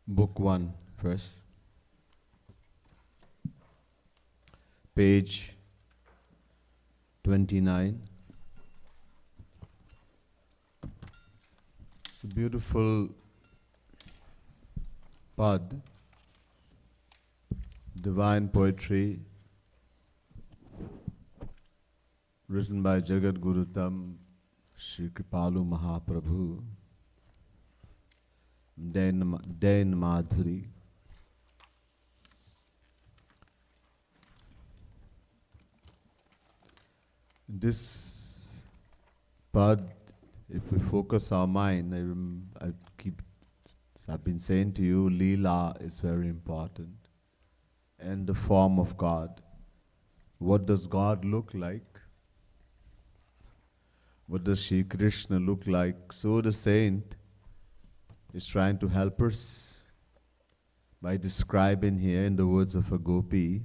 Book 1, verse, page 29. It's a beautiful pad, divine poetry, written by Jagat Guru Tam Shri Kripalu Mahaprabhu, Dain Madhuri. This pad, if we focus our mind, I've been saying to you, Leela is very important, and the form of God. What does God look like? What does Shri Krishna look like? So the saint is trying to help us by describing here in the words of a gopi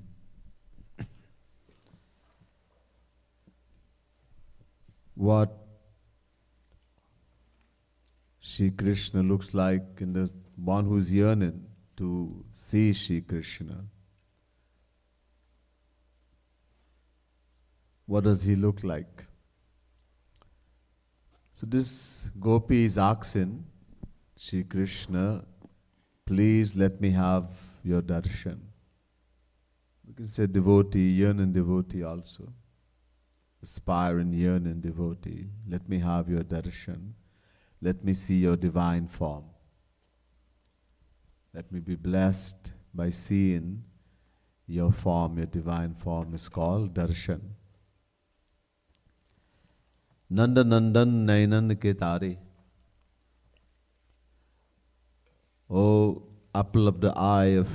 what Shri Krishna looks like in the one who's yearning to see Shri Krishna. What does he look like? So this gopi is asking Shri Krishna, please let me have your darshan. We can say devotee, yearning devotee also. Aspiring, yearning devotee. Let me have your darshan. Let me see your divine form. Let me be blessed by seeing your form. Your divine form is called darshan. Nanda Nandan Nainan ke tare. O apple of the eye of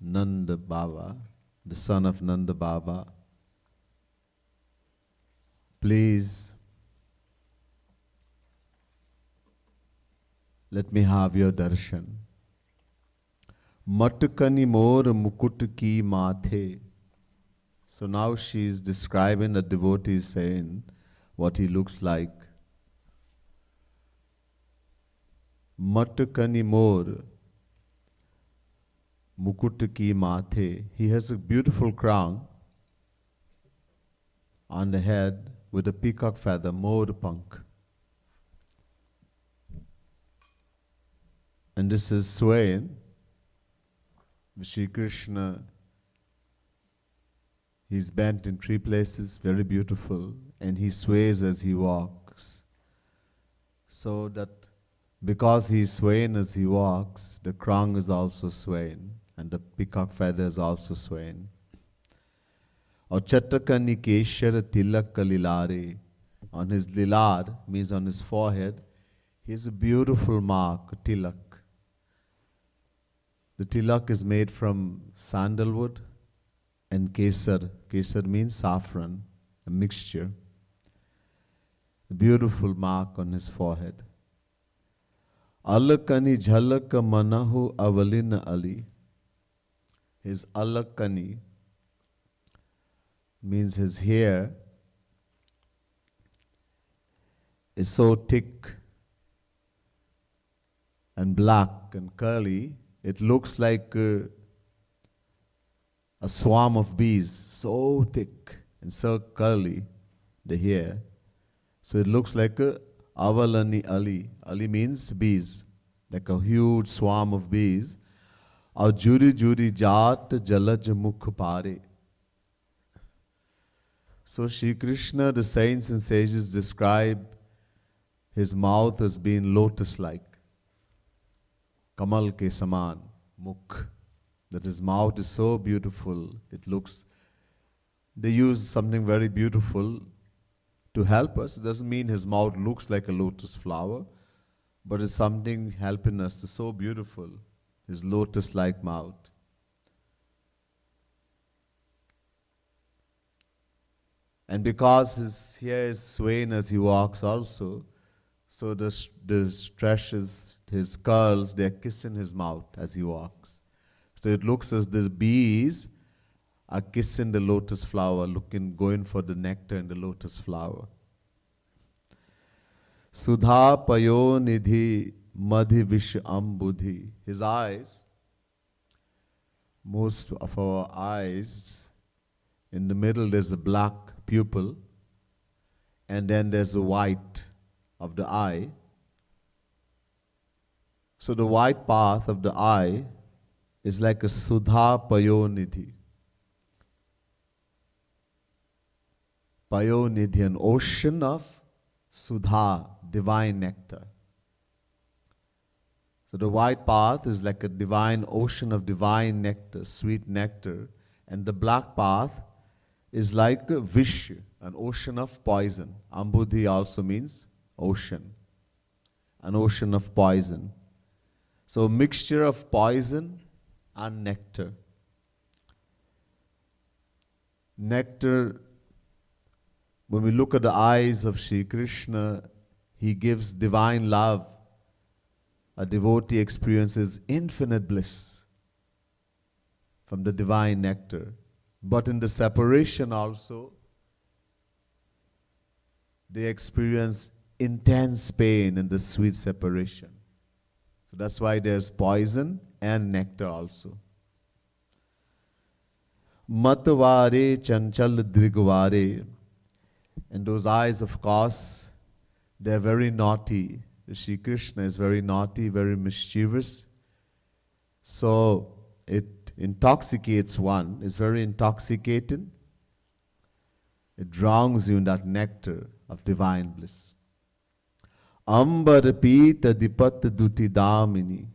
Nanda Baba, the son of Nanda Baba, please let me have your darshan. Matukani mor mukut ki mathe. So now she is describing the devotee, saying what he looks like. Matukani mor mukut ki mathe. He has a beautiful crown on the head with a peacock feather, mor pank. And this is swaying. Shri Krishna, he's bent in three places, very beautiful, and he sways as he walks. So that because he's swaying as he walks, the crown is also swaying, and the peacock feather is also swaying. Or Chattakani Keshara Tilak Kalilare, on his lilar, means on his forehead, he has a beautiful mark, tilak. The tilak is made from sandalwood and kesar. Kesar means saffron, a mixture. A beautiful mark on his forehead. Alakani Jhalaka Manahu Avalin Ali. His alakani means his hair is so thick and black and curly, it looks like a swarm of bees, so thick and so curly, the hair. So it looks like a Avalani Ali. Ali means bees, like a huge swarm of bees. Aur juri juri jaat jalaj mukh pare. So Shri Krishna, the saints and sages describe his mouth as being lotus-like. Kamal ke saman, mukh. That his mouth is so beautiful. It looks, they use something very beautiful to help us. It doesn't mean his mouth looks like a lotus flower, but it's something helping us. It's so beautiful, his lotus-like mouth. And because his hair is swaying as he walks also, so the stretches, his curls, they're kissing his mouth as he walks. So it looks as the bees are kissing the lotus flower, going for the nectar in the lotus flower. Sudha payo nidhi Madhi Vish Ambudhi. His eyes, most of our eyes, in the middle there's a black pupil, and then there's a white of the eye. So the white path of the eye is like a Sudha Payonidhi. Payonidhi, an ocean of Sudha, divine nectar. So the white path is like a divine ocean of divine nectar, sweet nectar, and the black path is like a vish, an ocean of poison. Ambudhi also means ocean, an ocean of poison. So a mixture of poison and nectar. Nectar, when we look at the eyes of Sri Krishna, he gives divine love. A devotee experiences infinite bliss from the divine nectar. But in the separation also, they experience intense pain in the sweet separation. So that's why there's poison and nectar also. Matavare chanchal drigvare. And those eyes, of course, they're very naughty. Shri Krishna is very naughty, very mischievous. So it intoxicates one. It's very intoxicating. It drowns you in that nectar of divine bliss. Ambar pita dipat duti damini.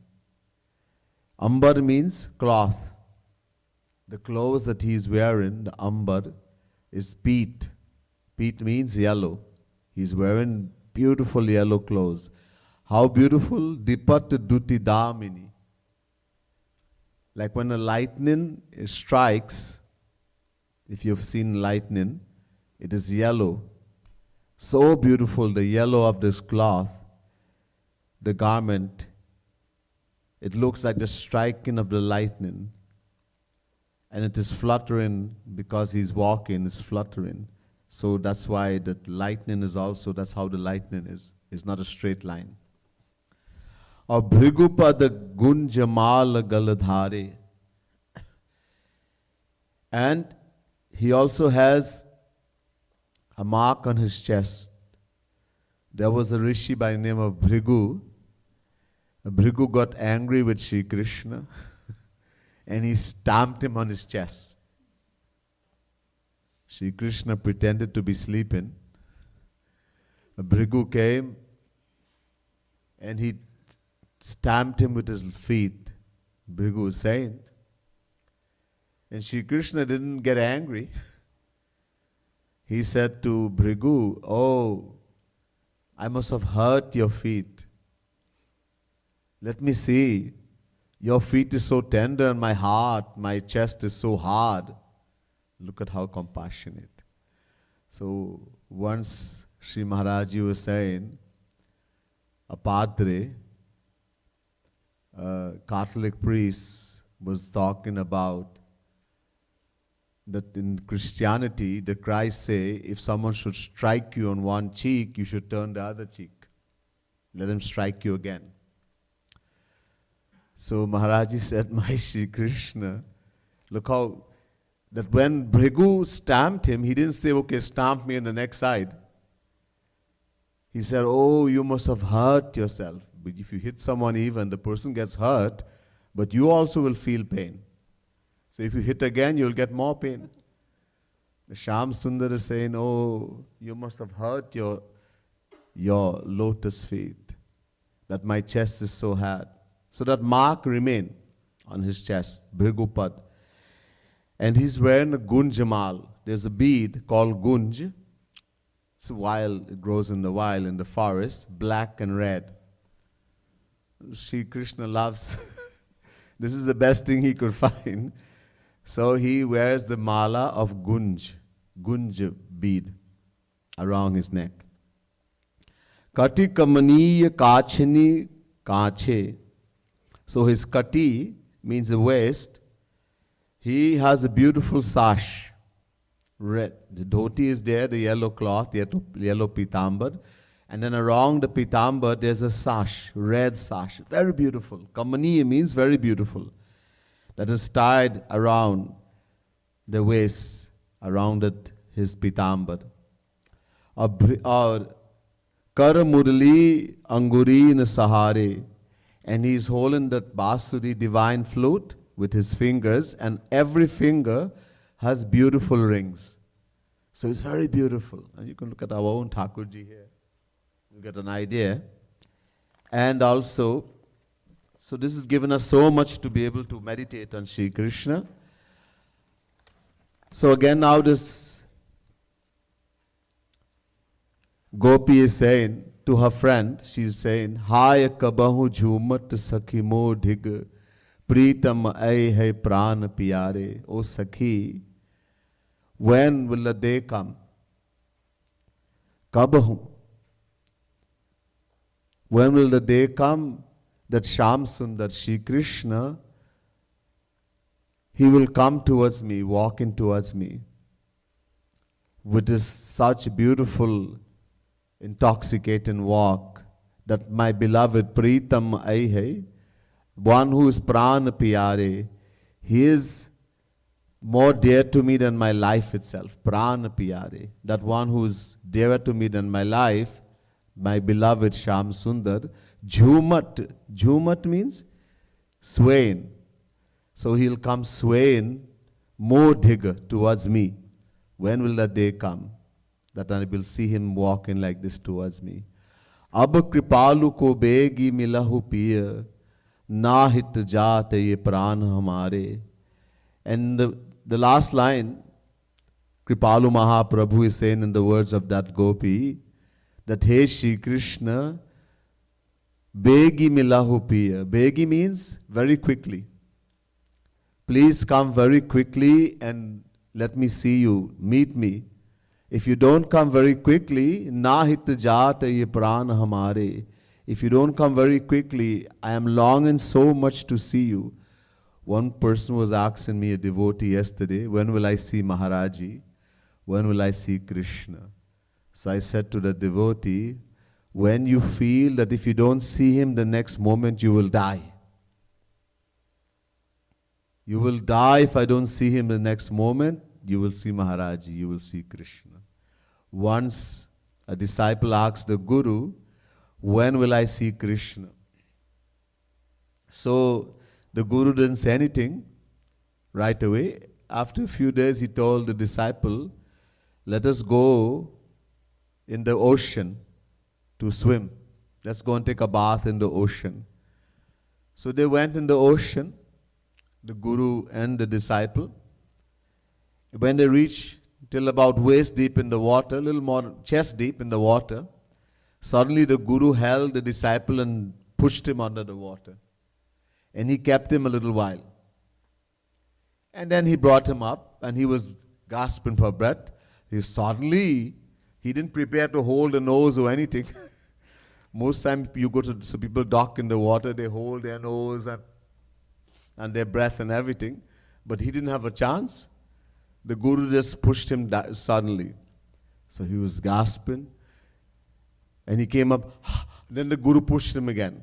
Ambar means cloth. The clothes that he is wearing, the ambar, is peat. Peat means yellow. He's wearing beautiful yellow clothes. How beautiful? Dipat duti damini. Like when a lightning strikes, if you've seen lightning, it is yellow. So beautiful, the yellow of this cloth, the garment. It looks like the striking of the lightning. And it is fluttering because he's walking, it's fluttering. So that's why the lightning is also, that's how the lightning is. It's not a straight line. Or Bhrigupada Gunjamal Galadhare. And he also has a mark on his chest. There was a rishi by the name of Bhrigu. Bhrigu got angry with Sri Krishna and he stamped him on his chest. Sri Krishna pretended to be sleeping. Bhrigu came and he stamped him with his feet. Bhrigu is saint. And Sri Krishna didn't get angry. He said to Bhrigu, "Oh, I must have hurt your feet. Let me see. Your feet is so tender and my heart, my chest is so hard." Look at how compassionate. So once Sri Maharaji was saying, a padre, a Catholic priest, was talking about that in Christianity, the Christ say, if someone should strike you on one cheek, you should turn the other cheek. Let him strike you again. So Maharaji said, "My Sri Krishna, look how, that when Bhrigu stamped him, he didn't say, okay, stamp me on the next side. He said, oh, you must have hurt yourself. But if you hit someone even, the person gets hurt, but you also will feel pain. So if you hit again, you'll get more pain." The Shyam Sundar is saying, oh, you must have hurt your lotus feet, that my chest is so hard. So that mark remained on his chest, Bhrigupad. And he's wearing a gunjamal. There's a bead called gunj. It's wild, it grows in the wild, in the forest, black and red. Sri Krishna loves, this is the best thing he could find. So he wears the mala of gunj bead around his neck. Kati kamaniya kachani kache. So his kati means the waist. He has a beautiful sash, red. The dhoti is there, the yellow cloth, the yellow pitambar, And then around the pitambar, there's a sash, red sash, very beautiful. Kamaniya means very beautiful. That is tied around the waist, around his pitambar. Or Kar Murli Angureen Sahare. And he's holding that Basuri divine flute with his fingers, and every finger has beautiful rings. So it's very beautiful. And you can look at our own Thakurji here. You get an idea. And also, so this has given us so much to be able to meditate on Sri Krishna. So again, now this Gopi is saying to her friend, she is saying, Hai kabahu jhumat sakhi mo dhig, Pritam ay hai pran pyare. O Sakhi, when will the day come? Kabahu. When will the day come that Shyam Sundar, Shri Krishna, he will come towards me, walking towards me with this such beautiful, intoxicating walk, that my beloved Pritam Ai, one who is Pran Pyare, he is more dear to me than my life itself. Pran Pyare, that one who is dearer to me than my life, my beloved Shyam Sundar. Jhumat. Jhumat means swaying. So he'll come swaying more digger towards me. When will that day come that I will see him walking like this towards me? Ab kripalu ko begi milahu piya, na hit jaat ye pran hamare. And the last line, Kripalu Mahaprabhu is saying in the words of that Gopi, that Hey Shri Krishna, begi milahu piya. Begi means very quickly. Please come very quickly and let me see you, meet me. If you don't come very quickly, na hit jaat ye pran hamare. If you don't come very quickly, I am longing so much to see you. One person was asking me, a devotee yesterday, when will I see Maharaji? When will I see Krishna? So I said to the devotee, when you feel that if you don't see him the next moment, you will die. You will die if I don't see him the next moment. You will see Maharaji, you will see Krishna. Once a disciple asked the Guru, when will I see Krishna? So the Guru didn't say anything right away. After a few days, he told the disciple, let us go in the ocean to swim. Let's go and take a bath in the ocean. So they went in the ocean, the Guru and the disciple. When they reached till about waist deep in the water, a little more chest deep in the water, suddenly the Guru held the disciple and pushed him under the water. And he kept him a little while. And then he brought him up, and he was gasping for breath. He didn't prepare to hold the nose or anything. Most times you go to some people dock in the water, they hold their nose and their breath and everything. But he didn't have a chance. The Guru just pushed him suddenly. So he was gasping. And he came up. Then the Guru pushed him again.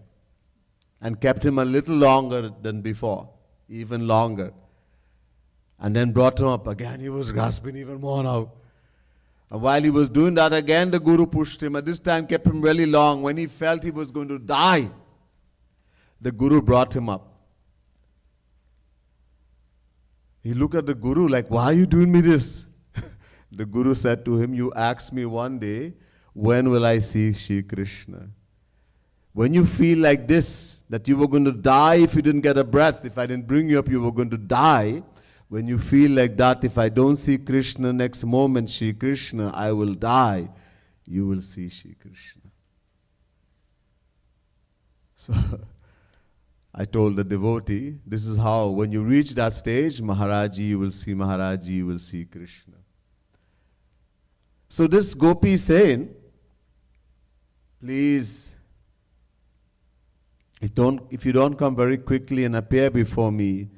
And kept him a little longer than before. Even longer. And then brought him up. Again he was gasping even more now. And while he was doing that, again the Guru pushed him. And this time kept him really long. When he felt he was going to die, the Guru brought him up. He looked at the Guru like, why are you doing me this? The Guru said to him, you asked me one day, when will I see Shri Krishna? When you feel like this, that you were going to die if you didn't get a breath, if I didn't bring you up, you were going to die. When you feel like that, if I don't see Krishna next moment, Shri Krishna, I will die, you will see Shri Krishna. So I told the devotee, this is how, when you reach that stage, Maharaji, you will see Maharaji, you will see Krishna. So this Gopi is saying, please, if you don't come very quickly and appear before me,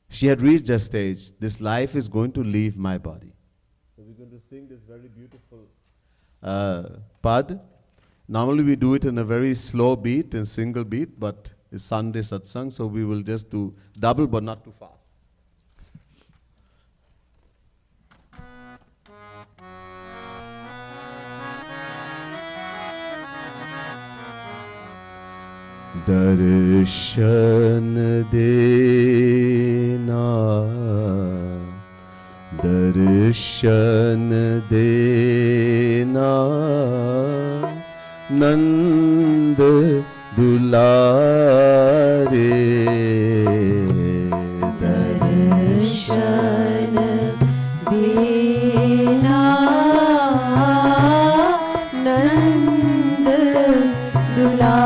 she had reached a stage, this life is going to leave my body. So we're going to sing this very beautiful pad. Normally we do it in a very slow beat, in single beat, but it's Sunday satsang, so we will just do double but not too fast. Darshan dena, darshan dena, Nand dulare, darshan dena, Nand dulare,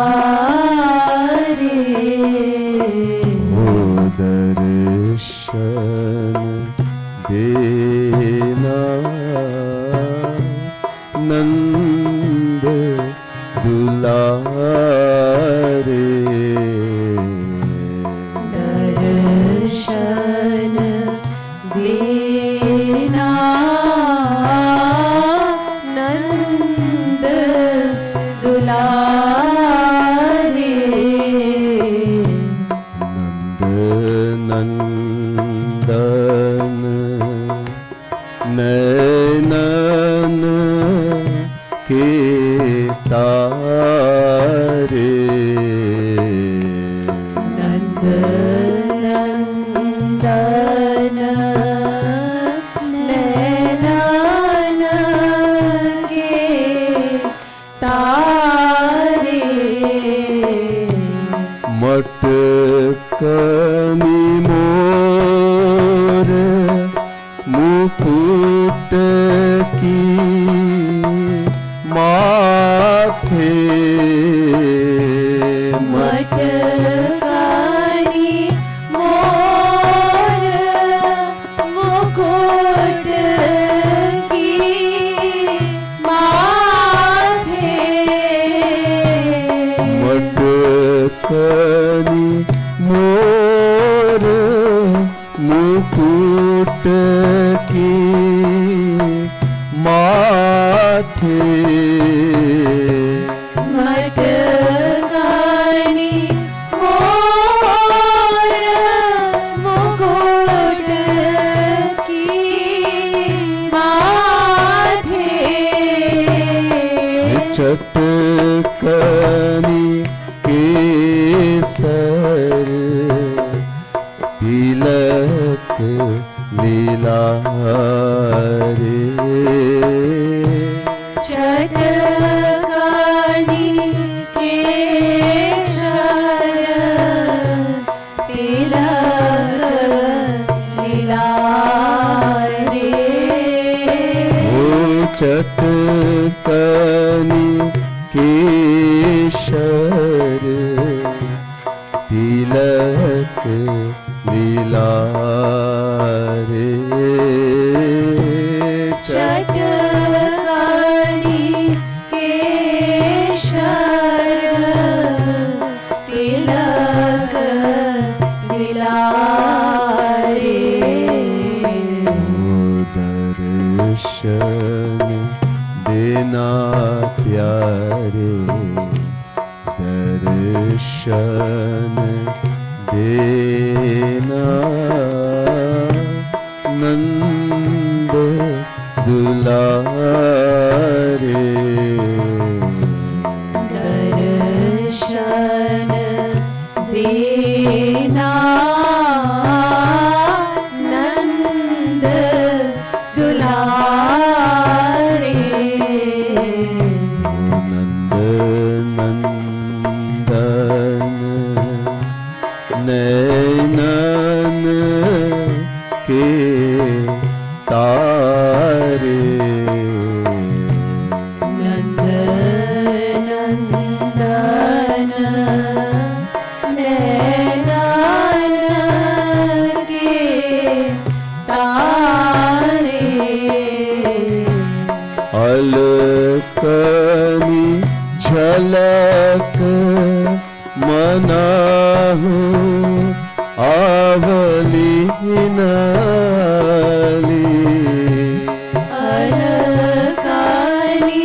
darshan dena, Nand dulare, darshan dena, Nand dulare, Nand नैनन के तारे, नंद नंदन नैनन के तारे, मटकनी मोर मुकुट की माथे, मटकनी मोर मुकुट की माथे, मटकनी मोर मुकुट की माथे, मटकनी मोर मुकुट की माथे, चटकनी केसर तिलक लीलारे, चटकनी केसर तिलक लीलारे, ओ चटकनी केसर तिलक लीलारे, चटकनी केसर तिलक लीलारे, दर्शन देना प्यारे, दर्शन देना नंद दुलारे, दर्शन देना नंद दुलारे, नंद नंदन नैनन के तारे, नंद नंदन नैनन के तारे, अलकनी झलक मनाहू आवली नाली, अलकानी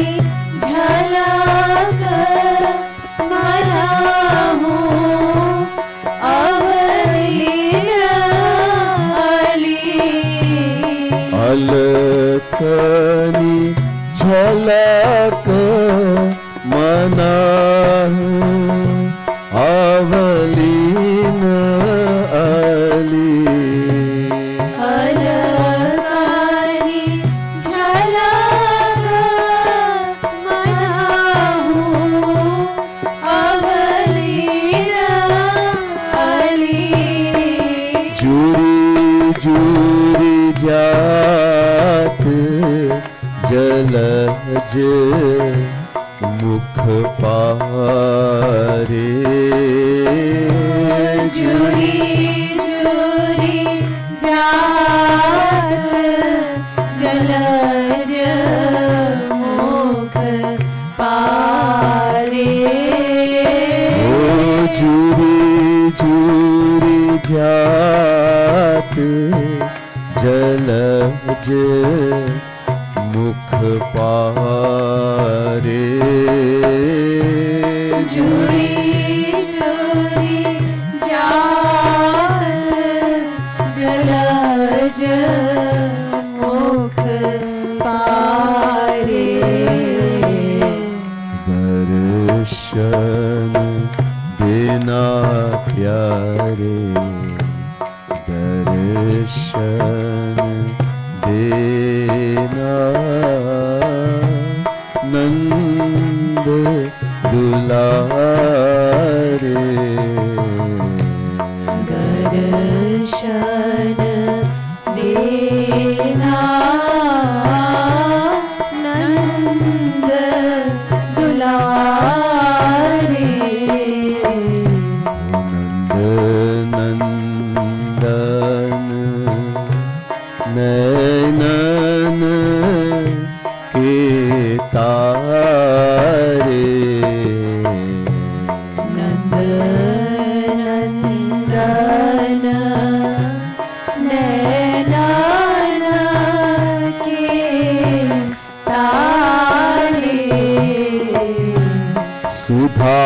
मुख पारे जुरी जुरी जात जलज मुख पारे जुरी जुरी जात जलज मुख पारे जुरी जुरी जात जलज मुख पारे दर्शन देना प्यारे दर्शन देना नंद दुलारे दर्शन देना नंद दुलारे नंदन नैनन के तारे नंद नंदन नैनन के तारे सुधा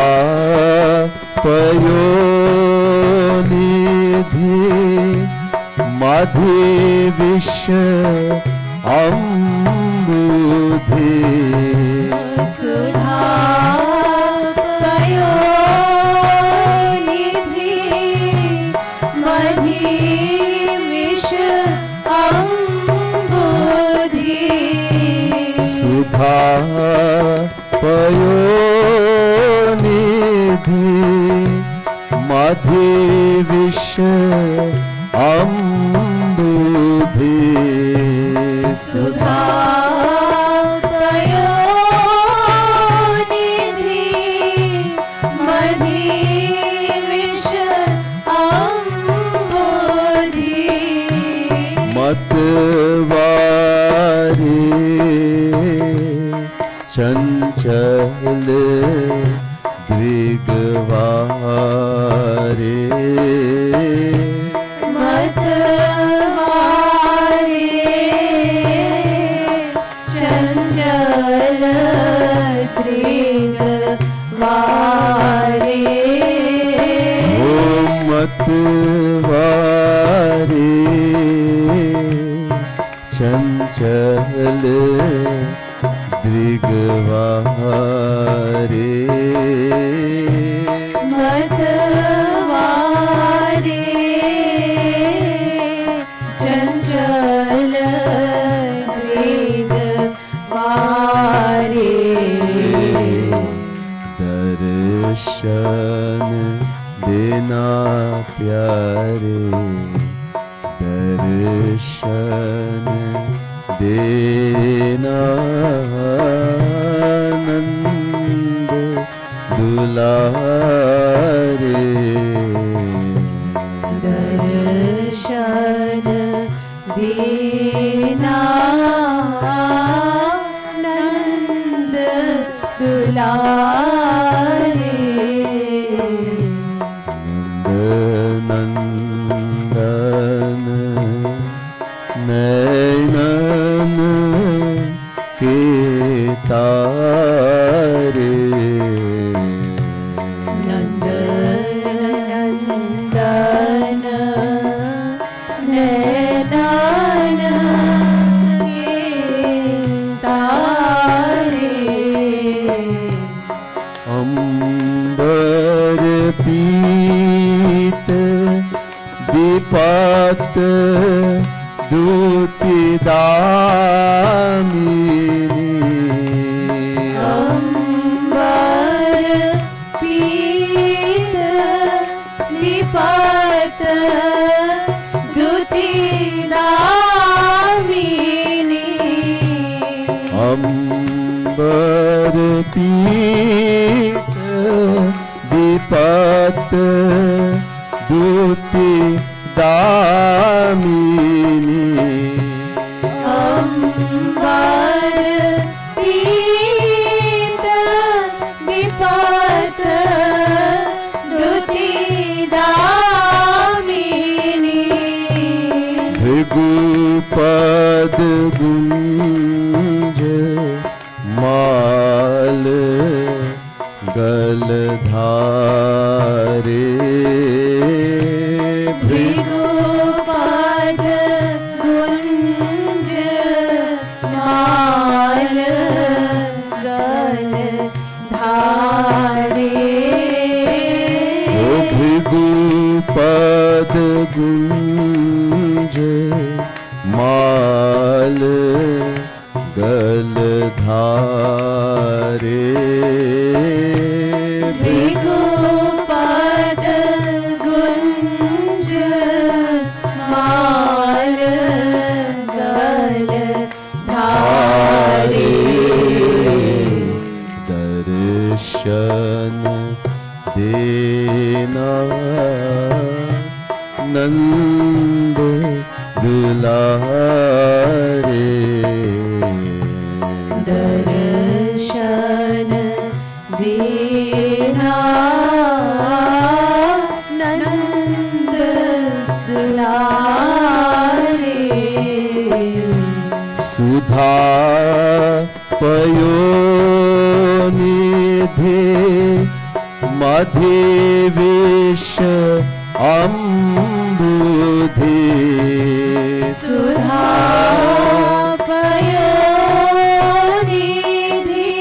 पयोनिधि मधि विष अम्बुधि सुधा पयोनिधि मधि विष अम्बुधि सुधा पयोनिधि मधि विष अम्बुधि सुधा पयोनिधि मधि विष अम्बुधि मतवारी चंचल दृगवारे मतवारे चंचल दृगवारे ओ मतवारे चंचल दृगवारे मतवारे चंचल दृगवारे दर्शन देना प्यारे दर्शन देना नंद दुलारे दर्शन देना नंद दुलारे नंदन नैनन के तारे नंद नंदन नैनन के तारे अंबर पीत दीपत दूति दामिनी अंबर पीत दीपत दुति दामिनी अंबर पीत विपत दूती दामिनी अंबर पीत विपत दुति दामिनी भृगुपद गुंज माल गलधारे भृगुपद गुंज माल गलधारे भृगुपद गुंज माल गलधारे भृगुपद गुंज माल गलधारे दर्शन देना नंद दुलारे दर्शन देना नंद दुलारे सुधा पयोनिधि मधि विष अम्बुधि सुधा पयोनिधि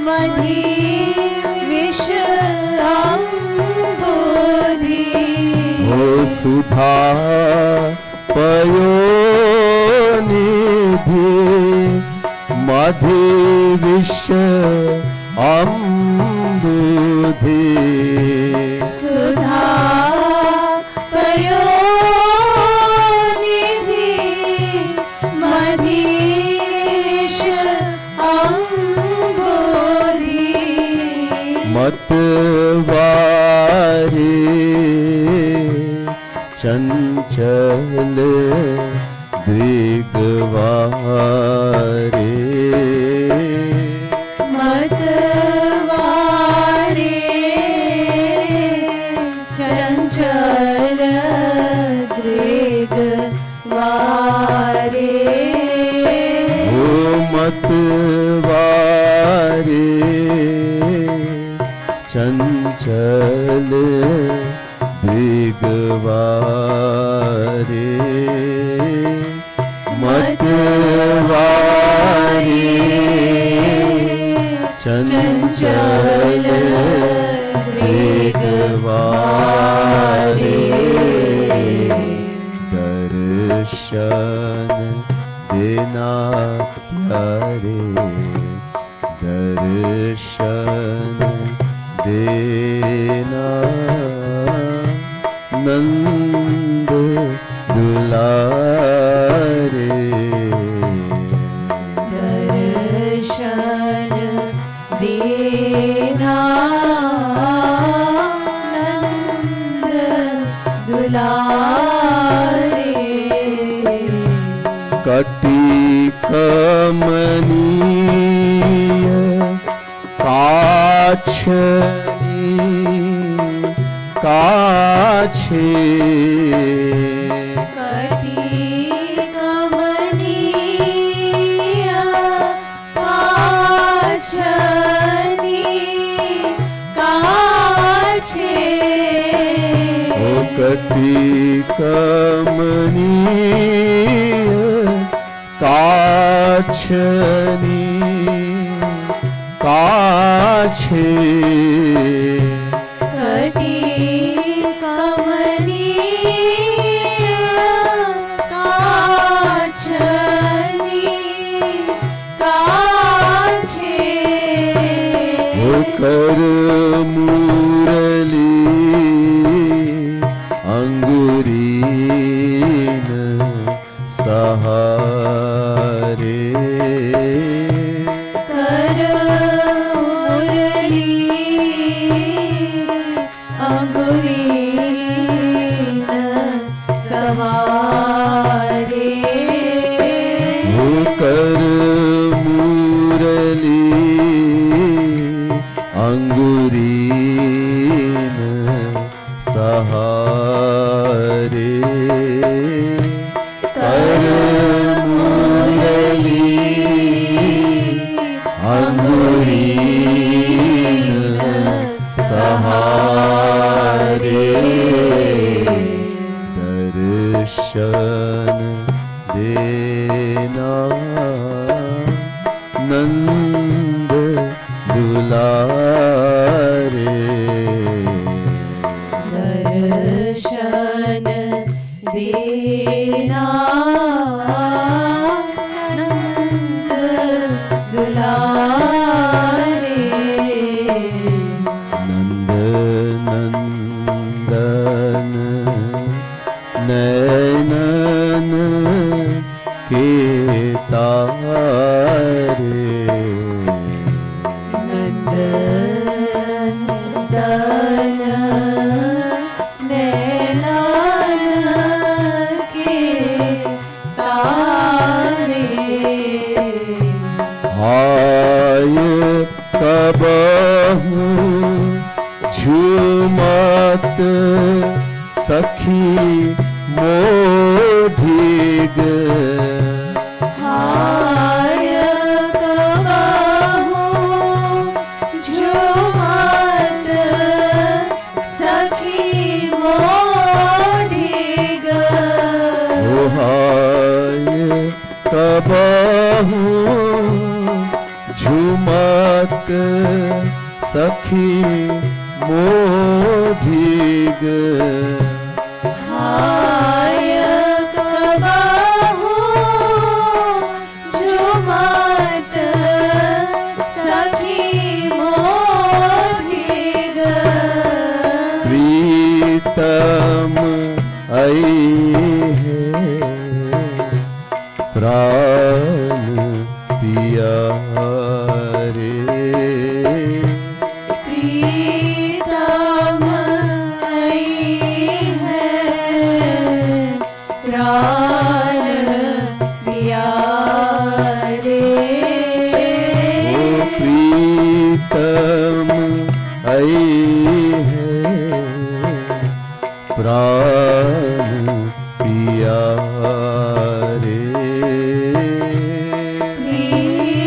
मधि विष अम्बुधि ओ सुधा पयोनिधि मधि विष अम्बुधि सुधा पयोनिधि मधि विष अम्बुधि मतवारी चंचल दृगवारे मतवारे चंचल दृगवारे ओ मतवारे चंचल दृगवारे मतवारे चंचल दृगवारे दर्शन देना प्यारे दर्शन देना नंद दुलारे दर्शन देना नंद दुलारे कटी कमनीय काछनी काछे कटी कमनीय काछनी काछे ओ कटी कमनीय काछनी काछे कटी कमनीय काछनी काछे ओ कर मुरली अंगुरीन सहारे अंगुरीन सवारे वो कर मुरली अंगुरीन सहारे कर मुरली अंगुरीन सहारे दर्शन देना नंद दुलारे दर्शन देना नंद दुलारे नंद नंदन नैनन के तारे नंदन नैनान के तारे आय कबहू झूमत सखी मोधिग हाय कबहू झूमत सखी मोधिग हाय कबहू झूमत सखी मोधिग हाय कबहू झूमत सखी मोधिग प्रीतम आई है प्राण पियारे प्रीतम आई है प्राण प्यारे ओ प्रीतम आई है प्राण पियारे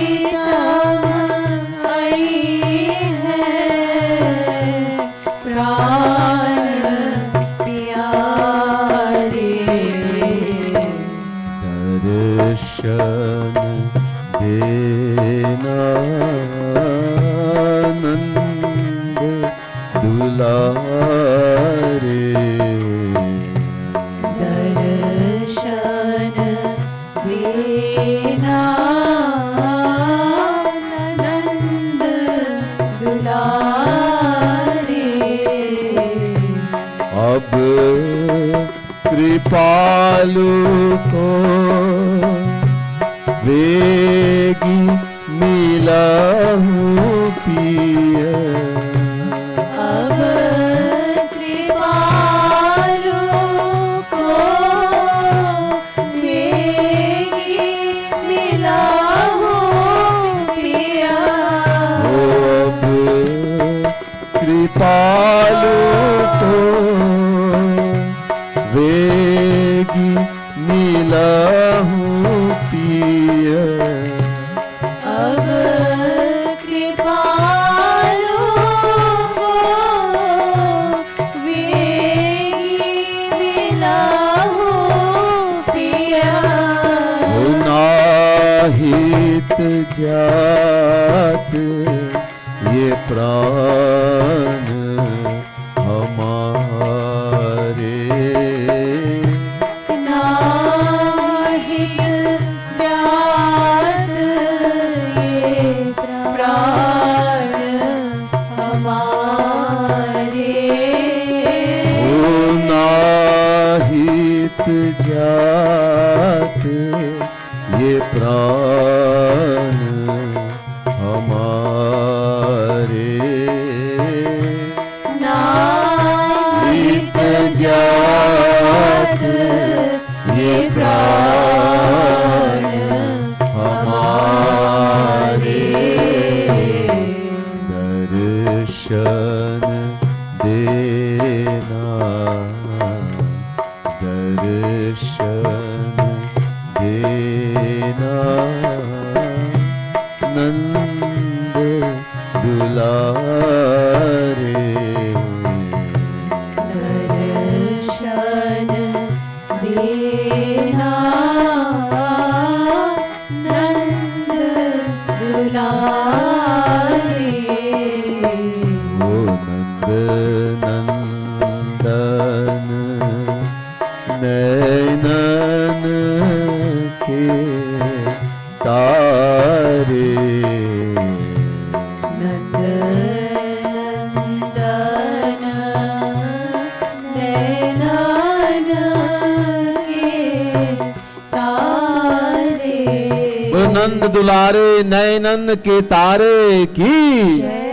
प्रीतम आई है प्राण प्यारे दर्शन देना नंद दुलारे दर्शन देना नंद दुलारे अब कृपालु को वेगी मिला हूँ पिय अब कृपालु को देगी मिला हूँ पिया अब कृपालु को वेगी मिला हूँ पिय अब कृपालु को वेगी मिला हूँ पिया नाहित जात ये प्राण हमारे नाहित जात ये प्राण हमारे ओ नाहित जात ये प्राण हमारे देना दर्शन देना नंद दुलारे दर्शन देना नंद दुलारे ओ नंद नंदन नैनन के तारे नंद नंदन नैनन के तारे वो नंद दुलारे नैनन के तारे की जय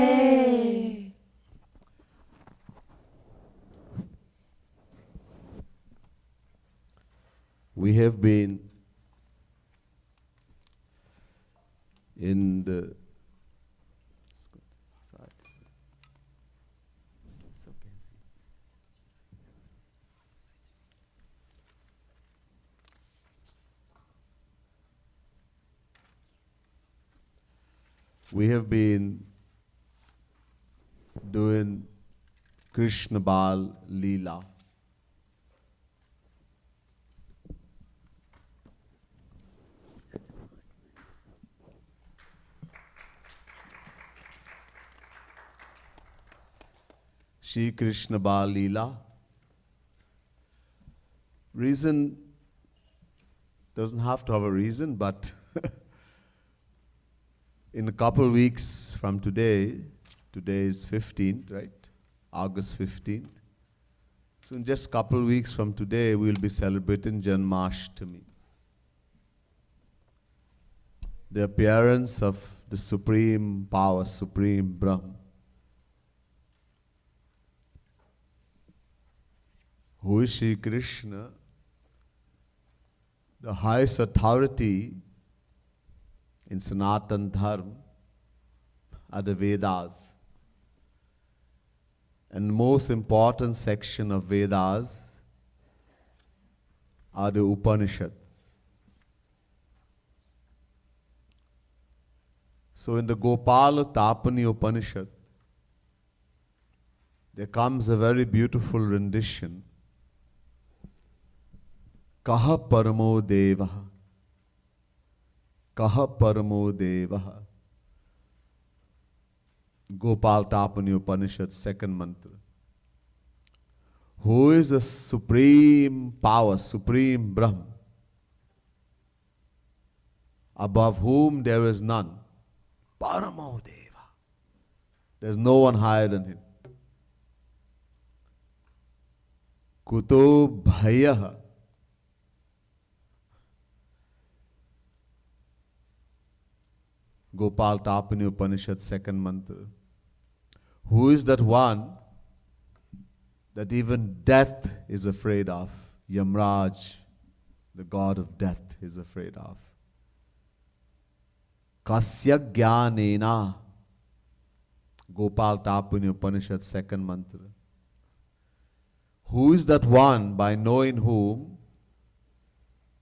We have been in the we have been doing Krishna Bal Leela. Shri Krishna Bal Leela. Reason doesn't have to have a reason, but in a couple weeks from today, today is 15th, right? August 15th. So in just a couple weeks from today, we'll be celebrating Janmashtami. The appearance of the Supreme Power, Supreme Brahm. Who is Shri Krishna? The highest authority in Sanatan Dharma are the Vedas. And most important section of Vedas are the Upanishads. So in the Gopala Tapani Upanishad, there comes a very beautiful rendition. Kaha paramo devaha. Kaha paramo devaha. Gopal Tapani Upanishad, second mantra. Who is the supreme power, supreme Brahm, above whom there is none? Paramo deva. There's no one higher than him. Kuto bhayaha. Gopal Tapani Upanishad, second mantra. Who is that one that even death is afraid of? Yamraj, the god of death, is afraid of. Kasya Jnanena. Gopal Tapani Upanishad, second mantra. Who is that one by knowing whom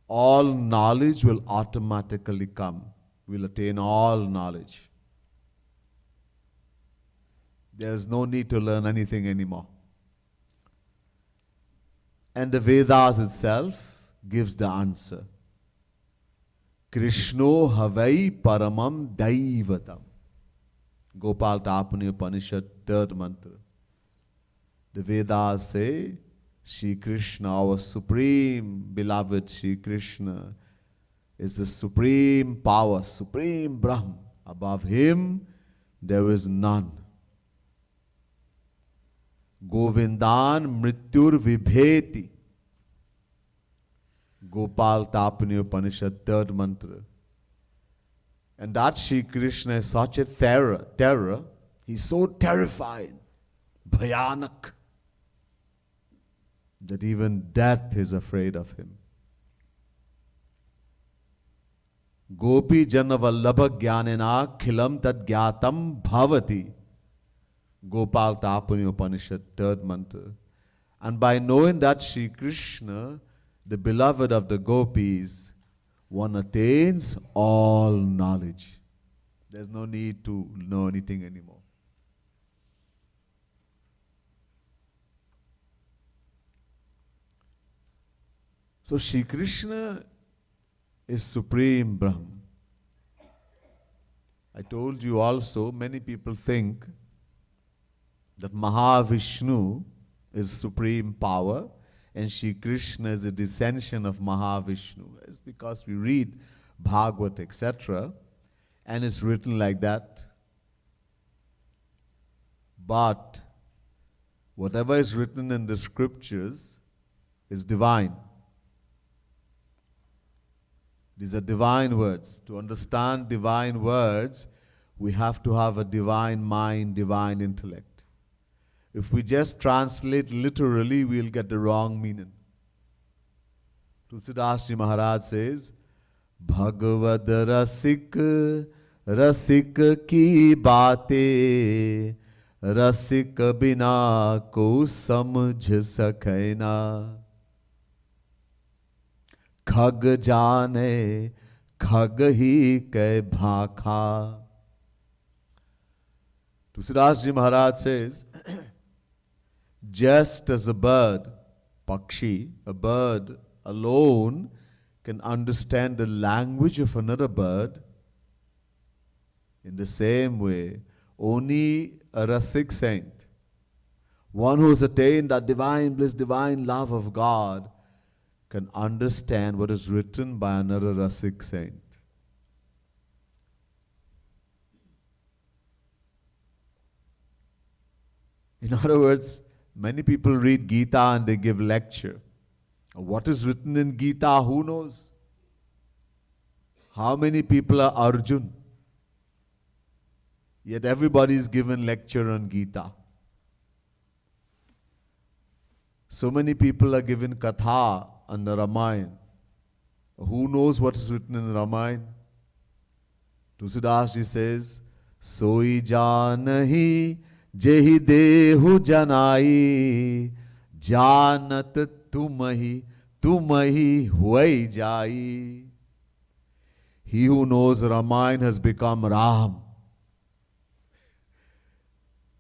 all knowledge will automatically come? Will attain all knowledge. There's no need to learn anything anymore. And the Vedas itself gives the answer. Krishno havai paramam daivatam. Gopal Tapani Upanishad, third mantra. The Vedas say, Shri Krishna, our supreme beloved Shri Krishna, is the supreme power, supreme Brahm. Above him, there is none. Govindan mrityur vibheti. Gopal Tapani Upanishad, third mantra. And that Shri Krishna is such a terror. He's so terrifying, bhayanak, that even death is afraid of him. Gopi jana vallabha jnanena khilam tad gyatam bhavati. Gopal Tapani Upanishad, third mantra. And by knowing that Sri Krishna, the beloved of the gopis, one attains all knowledge. There's no need to know anything anymore. So Sri Krishna is Supreme Brahm. I told you also, many people think that Mahavishnu is supreme power and Sri Krishna is a descension of Mahavishnu. It's because we read Bhagavad, etc., and it's written like that. But whatever is written in the scriptures is divine. These are divine words. To understand divine words, we have to have a divine mind, divine intellect. If we just translate literally, we'll get the wrong meaning. Tulsidas Ji Maharaj says, Bhagavad Rasik, Rasik ki baate, Rasik bina ko samjh sakaina. खग जाने खग ही कै भाखा. Tulsidas Ji Maharaj says, just as a bird, Pakshi, a bird alone can understand the language of another bird, in the same way, only a Rasik saint, one who has attained that divine bliss, divine love of God, can understand what is written by another Rasik saint. In other words, many people read Gita and they give lecture. What is written in Gita, who knows? How many people are Arjun? Yet everybody is given lecture on Gita. So many people are given Katha on the Ramayana. Who knows what is written in the Ramayana? Tulsidas Ji says, Soi janahi jehi dehu janai, janat tumahi, tumahi huai jai. He who knows Ramayana has become Ram.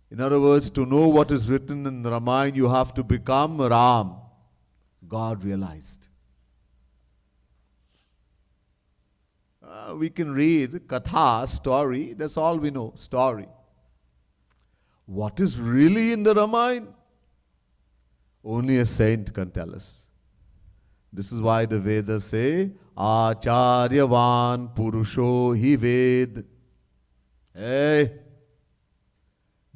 In other words, to know what is written in Ramayana, you have to become Ram. God realized. We can read Katha, story, that's all we know, story. What is really in the Ramayana? Only a saint can tell us. This is why the Vedas say, Acharyavan Purusho hi Ved. Hey,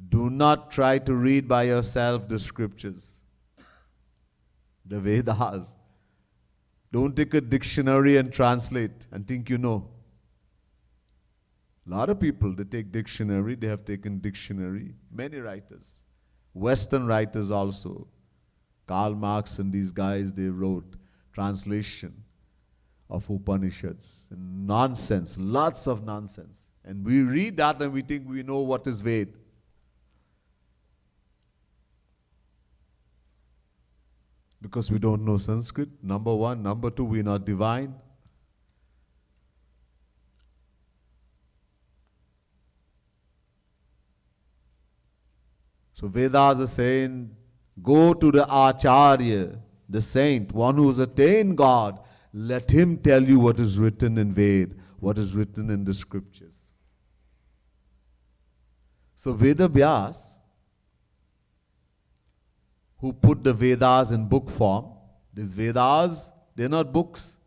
do not try to read by yourself the scriptures, the Vedas. Don't take a dictionary and translate and think you know. A lot of people, they take dictionary, they have taken dictionary. Many writers, Western writers also. Karl Marx and these guys, they wrote translation of Upanishads. Nonsense, lots of nonsense. And we read that and we think we know what is Ved. Because we don't know Sanskrit, number one. Number two, we're not divine. So Vedas are saying, go to the Acharya, the saint, one who has attained God. Let him tell you what is written in Ved, what is written in the scriptures. So Veda Vyas, who put the Vedas in book form. These Vedas, they're not books.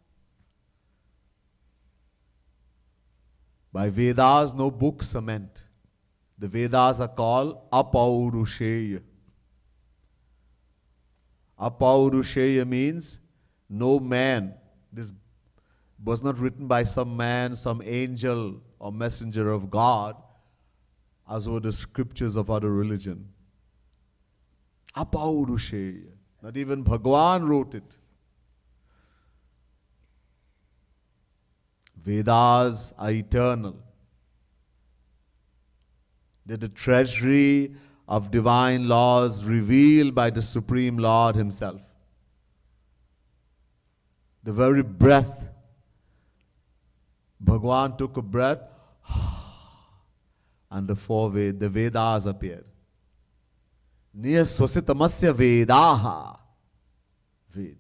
By Vedas, no books are meant. The Vedas are called Apaurusheya. Apaurusheya means no man. This was not written by some man, some angel or messenger of God, as were the scriptures of other religion. Apaurusheya. Not even Bhagwan wrote it. Vedas are eternal. They're the treasury of divine laws revealed by the Supreme Lord Himself. The very breath, Bhagwan took a breath, and the Vedas appeared. Niyaswasitamasya Vedaha. Ved.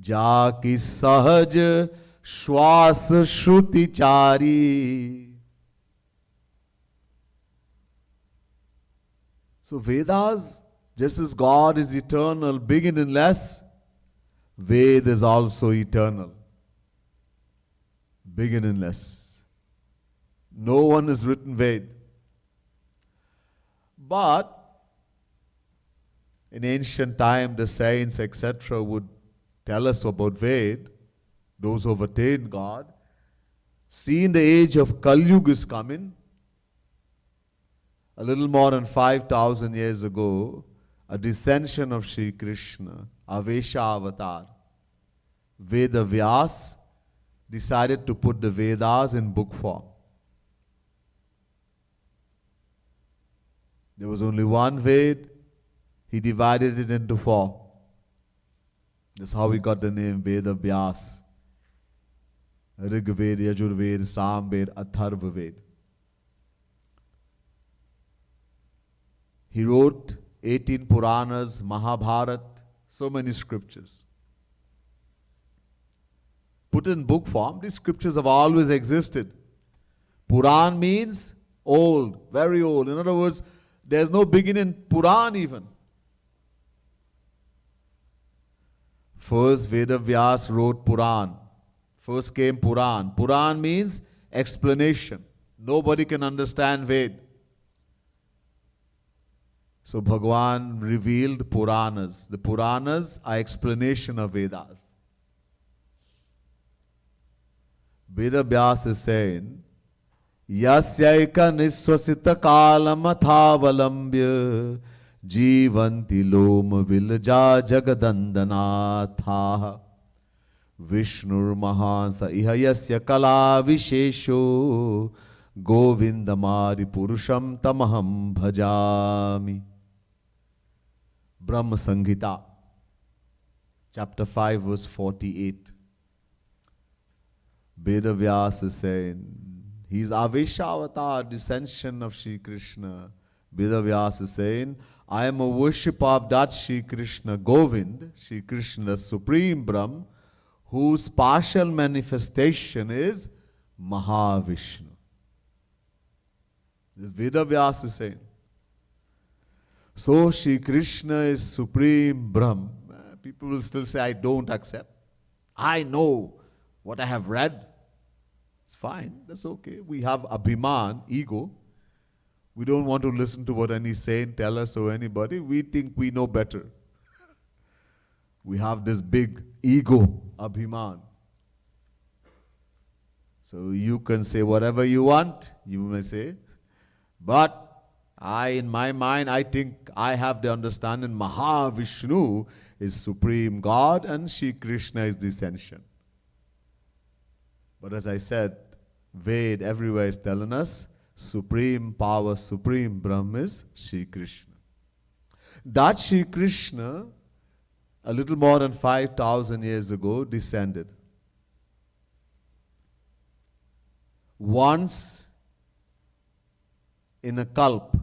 Jaki sahaj shwas shruti chari. So Vedas, just as God is eternal, beginningless, Ved is also eternal, beginningless. No one has written Ved. But in ancient time, the saints, etc., would tell us about Ved, those who have attained God. See, in the age of Kali Yuga is coming, a little more than 5,000 years ago, a descension of Sri Krishna, Avesha avatar, Veda Vyas, decided to put the Vedas in book form. There was only one Ved, he divided it into four. That's how we got the name Veda Vyas. Rig Ved, Yajur Ved, Sam Ved, Atharva Ved. He wrote 18 Puranas, Mahabharat, so many scriptures. Put in book form, these scriptures have always existed. Puran means old, very old. In other words, there's no beginning in Puran even. First Veda Vyas wrote Puran. First came Puran. Puran means explanation. Nobody can understand Ved. So Bhagwan revealed Puranas. The Puranas are explanation of Vedas. Veda Vyas is saying, Yasyaika niswasita kalamathavalambya jivanti loma vilja jagadandanatha Vishnur mahansa iha yasya kala vishesho govindamari purusham tamaham bhajami. Brahma Samhita, chapter 5, verse 48. Veda Vyas is saying, he is Avesha avatar, descension of Sri Krishna. Veda Vyas is saying, I am a worshipper of that Sri Krishna Govind, Sri Krishna, the Supreme Brahm, whose partial manifestation is Mahavishnu. This Veda Vyas is saying. So Sri Krishna is Supreme Brahm. People will still say, I don't accept. I know what I have read. It's fine, that's okay. We have Abhiman, ego. We don't want to listen to what any saint tell us or anybody. We think we know better. We have this big ego, Abhiman. So you can say whatever you want, you may say. But in my mind, I think I have the understanding Mahavishnu is Supreme God and Sri Krishna is the ascension. But as I said, Ved everywhere is telling us Supreme Power, Supreme Brahma is Sri Krishna. That Sri Krishna, a little more than 5,000 years ago, descended. Once in a kalp,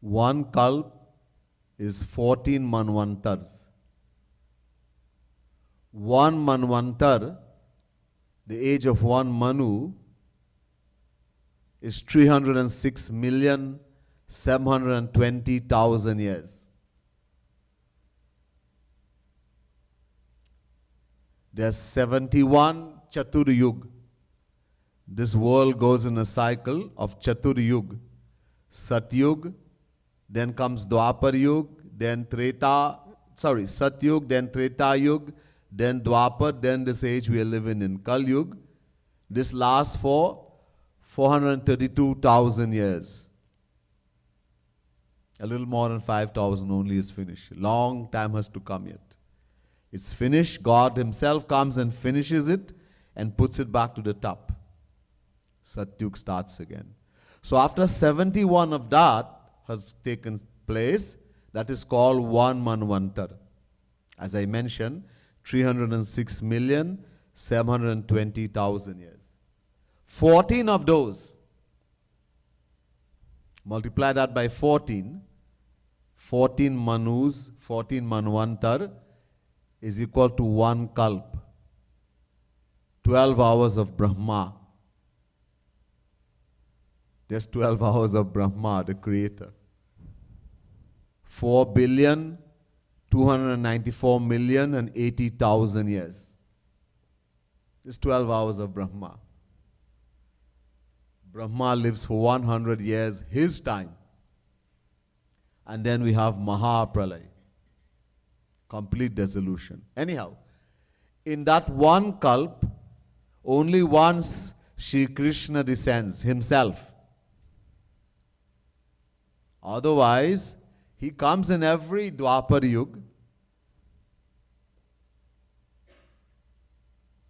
one kalp is 14 manvantars. One manvantar, the age of one Manu, is 306,720,000 years. There's 71 Chaturyug. This world goes in a cycle of Chaturyug. Satyug, then comes Dwapar Yug, then Satyug, then Treta Yug, then Dwapar, then this age we are living in, Kali Yuga. This lasts for 432,000 years. A little more than 5,000 only is finished. Long time has to come yet. It's finished. God Himself comes and finishes it and puts it back to the top. Satyug starts again. So after 71 of that has taken place, that is called one Manvantar. As I mentioned, 306,720,000 years. 14 of those, multiply that by 14, 14 Manus, 14 Manvantar is equal to one Kalp. 12 hours of Brahma. Just 12 hours of Brahma, the creator. 4,294,080,000 years. Just 12 hours of Brahma. Brahma lives for 100 years, his time. And then we have Mahapralay. Complete dissolution. Anyhow, in that one Kalp, only once Shri Krishna descends himself. Otherwise, he comes in every Dwapar Yuga,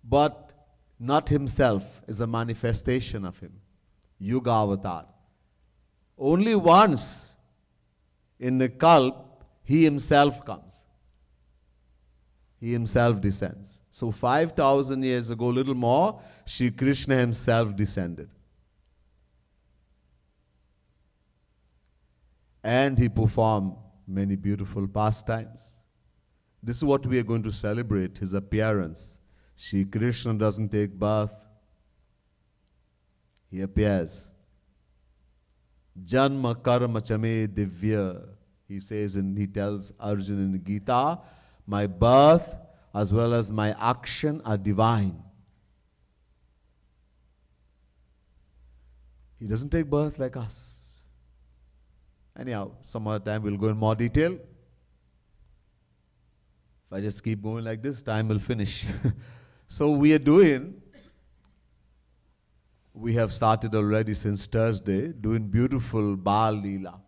but not himself, is a manifestation of him. Yuga Avatar. Only once in the Kalp, he himself comes. He himself descends. So 5,000 years ago, little more, Shri Krishna himself descended. And he performed many beautiful pastimes. This is what we are going to celebrate, his appearance. Shri Krishna doesn't take birth. He appears. Janma karma chame divya. He says and he tells Arjuna in the Gita, my birth as well as my action are divine. He doesn't take birth like us. Anyhow, some other time we'll go in more detail. If I just keep going like this, time will finish. So we have started already since Thursday, doing beautiful Bal Leela.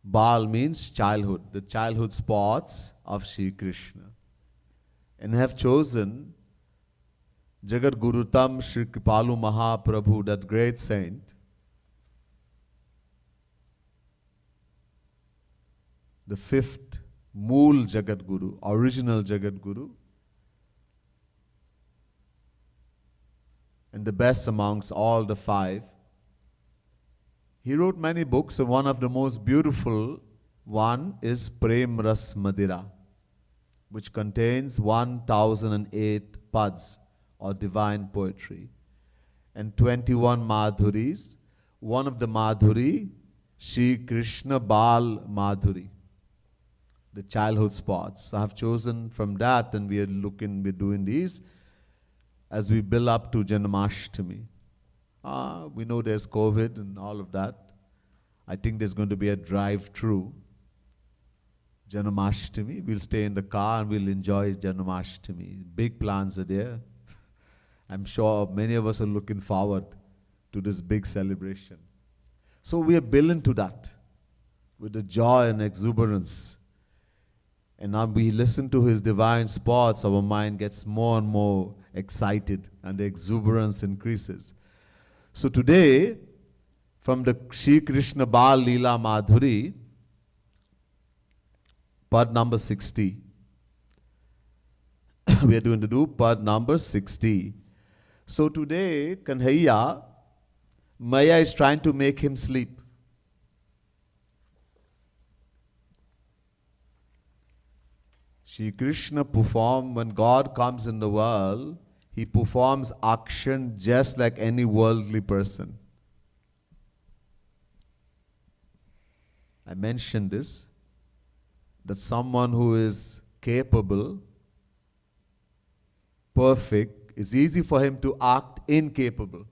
Bal means childhood, the childhood spots of Shri Krishna. And have chosen Jagat Guru Tam Shri Kripalu Mahaprabhu, that great saint, the fifth Mool Jagat Guru, original Jagat Guru, and the best amongst all the five. He wrote many books, and one of the most beautiful one is Prem Ras Madira, which contains 1008 pads or divine poetry and 21 madhuris. One of the madhuri, Shri Krishna Bal Madhuri, the childhood spots. I have chosen from that, and we're doing these as we build up to Janmashtami. We know there's COVID and all of that. I think there's going to be a drive-through Janmashtami. We'll stay in the car and we'll enjoy Janmashtami. Big plans are there. I'm sure many of us are looking forward to this big celebration. So we are building to that with the joy and exuberance. And now we listen to his divine spots, our mind gets more and more excited and the exuberance increases. So today, from the Shri Krishna Bal Leela Madhuri, pad number 60. We are going to do pad number 60. So today, Kanhaiya, Maya is trying to make him sleep. Shri Krishna performs, when God comes in the world, he performs action just like any worldly person. I mentioned this, that someone who is capable, perfect, it's easy for him to act incapable,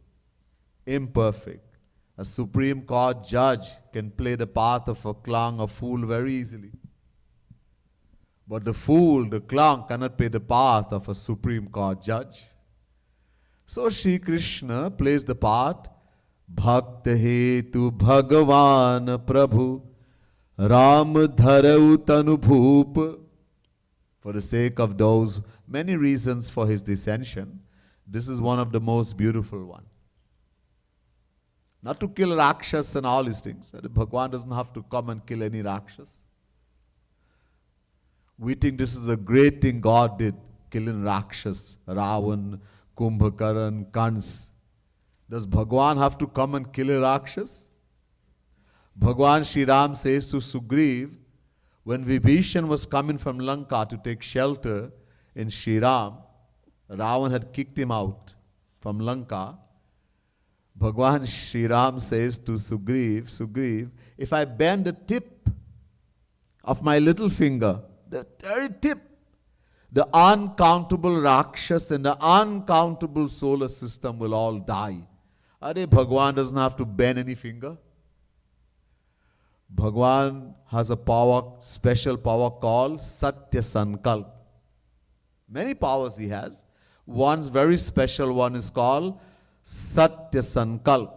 imperfect. A Supreme Court judge can play the part of a clown or fool very easily. But the fool, the clown, cannot play the part of a Supreme Court judge. So Shri Krishna plays the part, Bhakta Hetu Bhagavan Prabhu Ram Dharau Tanu Bhoop. For the sake of those, many reasons for his descension. This is one of the most beautiful one. Not to kill Rakshas and all these things. Bhagwan doesn't have to come and kill any Rakshas. We think this is a great thing God did, killing Rakshas, Ravan, Kumbhakaran, Kans. Does Bhagwan have to come and kill a Rakshas? Bhagwan Shri Ram says to Sugriv, when Vibhishan was coming from Lanka to take shelter in Shri Ram, Ravan had kicked him out from Lanka. Bhagwan Shri Ram says to Sugriv, Sugriv, if I bend the tip of my little finger, the very tip, the uncountable Rakshas and the uncountable solar system will all die. Are Bhagwan doesn't have to bend any finger. Bhagwan has a power, special power called Satya Sankalp. Many powers he has. One's very special one is called Satya Sankalp.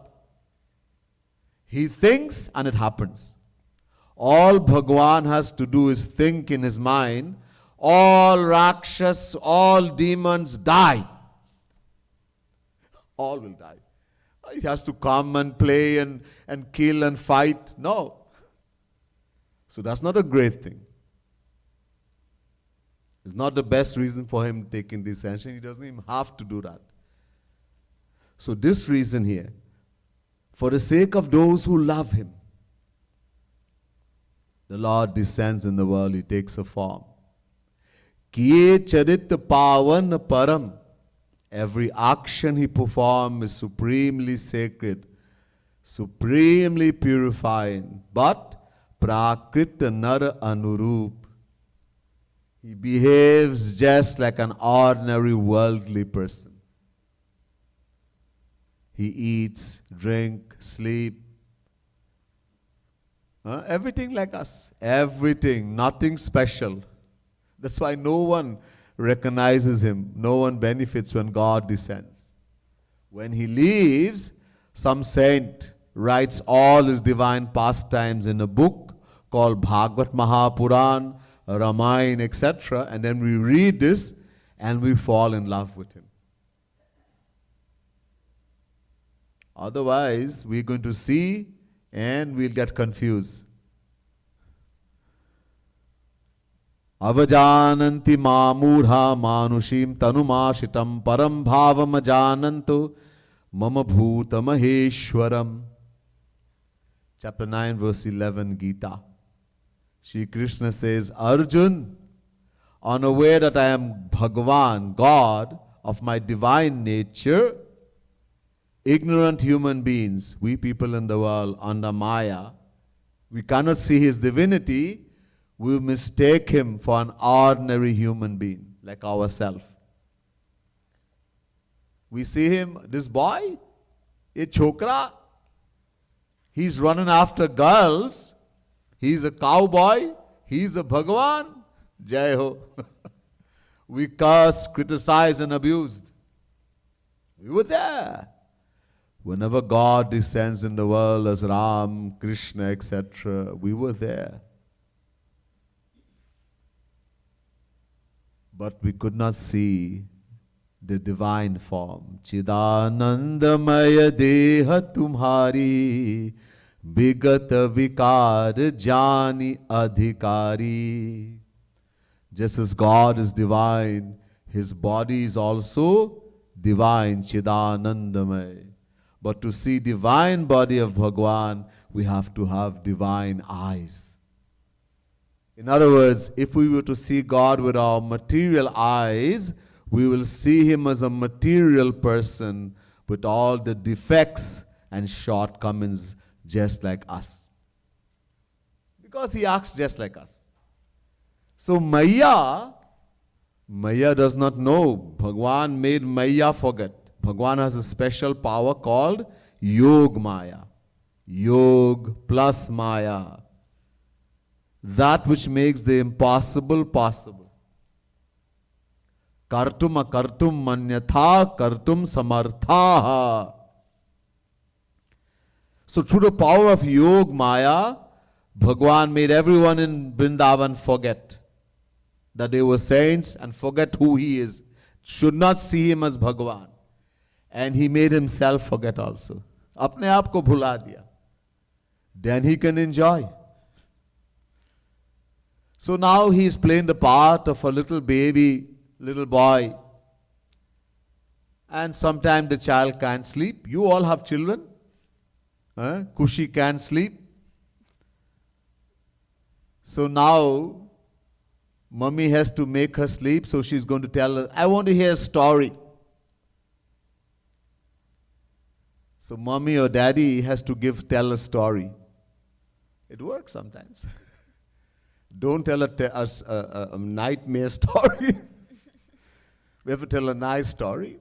He thinks and it happens. All Bhagwan has to do is think in his mind, all Rakshas, all demons die. All will die. He has to come and play and kill and fight. No. So that's not a great thing. It's not the best reason for him taking this action. He doesn't even have to do that. So this reason here, for the sake of those who love him, the Lord descends in the world, he takes a form. Kiye charit pavan param. Every action he performs is supremely sacred, supremely purifying. But prakrita nara anurup. He behaves just like an ordinary worldly person. He eats, drinks, sleep. Everything like us. Everything. Nothing special. That's why no one recognizes him. No one benefits when God descends. When he leaves, some saint writes all his divine pastimes in a book called Bhagavad Mahapuran, Ramayana, etc. And then we read this and we fall in love with him. Otherwise, we're going to see and we'll get confused. Avajananti mamudha manushim tanumashitam param bhavam ajananto mama bhuta maheshwaram. Chapter 9, verse 11, Gita. Shri Krishna says, Arjun, unaware that I am Bhagavan, God of my divine nature, ignorant human beings, we people in the world under Maya, we cannot see his divinity, we mistake him for an ordinary human being like ourselves. We see him, this boy, a chokra, he's running after girls, he's a cowboy, he's a Bhagavan, Jai Ho. We cursed, criticized and abused. We were there. Whenever God descends in the world as Ram, Krishna, etc., we were there. But we could not see the divine form. Chidanandamaya deha tumhari, bigata vikar jani adhikari. Just as God is divine, his body is also divine, Chidanandamaya. But to see divine body of Bhagwan, we have to have divine eyes. In other words, if we were to see God with our material eyes, we will see him as a material person with all the defects and shortcomings just like us. Because he acts just like us. So Maya does not know. Bhagwan made Maya forget. Bhagwan has a special power called Yog Maya. Yog plus Maya. That which makes the impossible possible. Kartum akartum manyatha kartum samarthaha. So through the power of Yog Maya, Bhagwan made everyone in Vrindavan forget that they were saints and forget who he is. Should not see him as Bhagwan. And he made himself forget also. अपने आप को भुला दिया. Then he can enjoy. So now he is playing the part of a little baby, little boy. And sometimes the child can't sleep. You all have children. Kushi can't sleep. So now, mummy has to make her sleep, so she's going to tell her, I want to hear a story. So mommy or daddy has to tell a story. It works sometimes. Don't tell a nightmare story. We have to tell a nice story.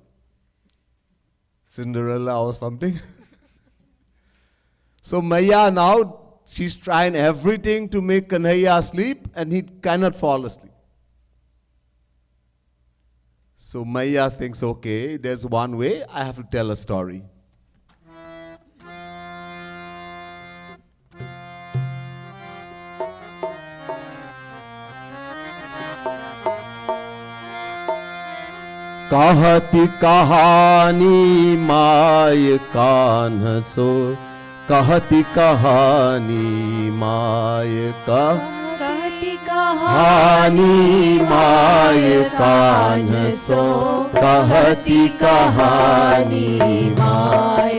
Cinderella or something. So Maya now, she's trying everything to make Kanhaiya sleep, and he cannot fall asleep. So Maya thinks, okay, there's one way, I have to tell a story. कहती कहानी my Kanh सो, कहती कहानी my का, कहती कहानी my Kanh सो, कहती कहानी my,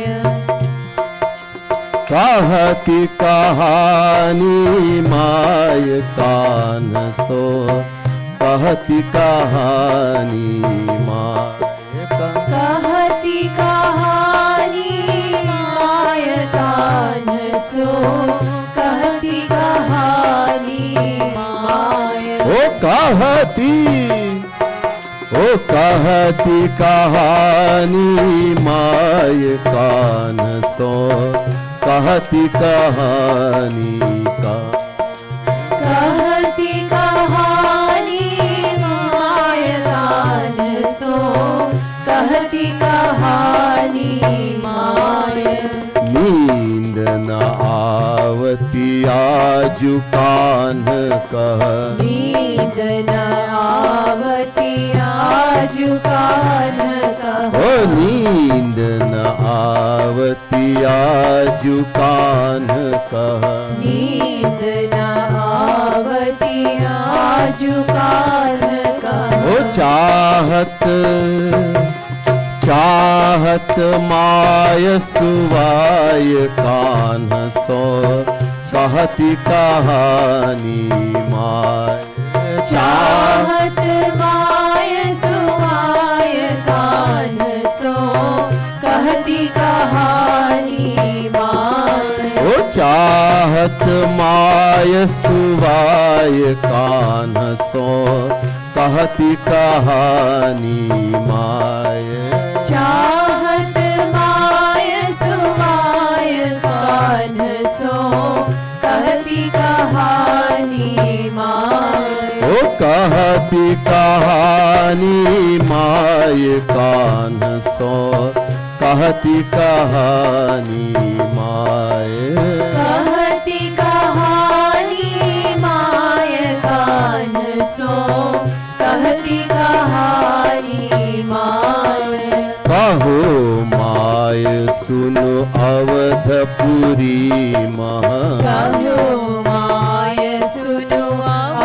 कहती कहानी माय कान्ह सो, कहती कहानी माय का, कहती कहानी माय कान्ह सो, कहती कहानी माय, ओ कहती कहानी माय कान्ह सो, कहती कहानी का, कहती कहानी माय कान्ह सो, कहती कहानी माय, नींद न आवती आजु कान्ह कह, नींद न आवती आजु कान्ह कह, ओ नींद न आवती आजु कान्ह कह, नींद न आवती आजु कान्ह कह, ओ चाहत माय सुवाय कान्ह सो, कहती कहानी माय, चाहत माय सुवाय कान्ह सो, कहती कहानी माय, ओ चाहत माय सुवाय कान्ह सो, कहती कहानी माय, चाहत माय सुवाय कान्ह सो, कहती कहानी माय, ओ कहती कहानी माय कान्ह सो, कहती कहानी माय, कहती कहानी माय कान्ह सो, कहती कहानी माय, कहो माय सुनो अवधपुरी महा, कहो माय सुनो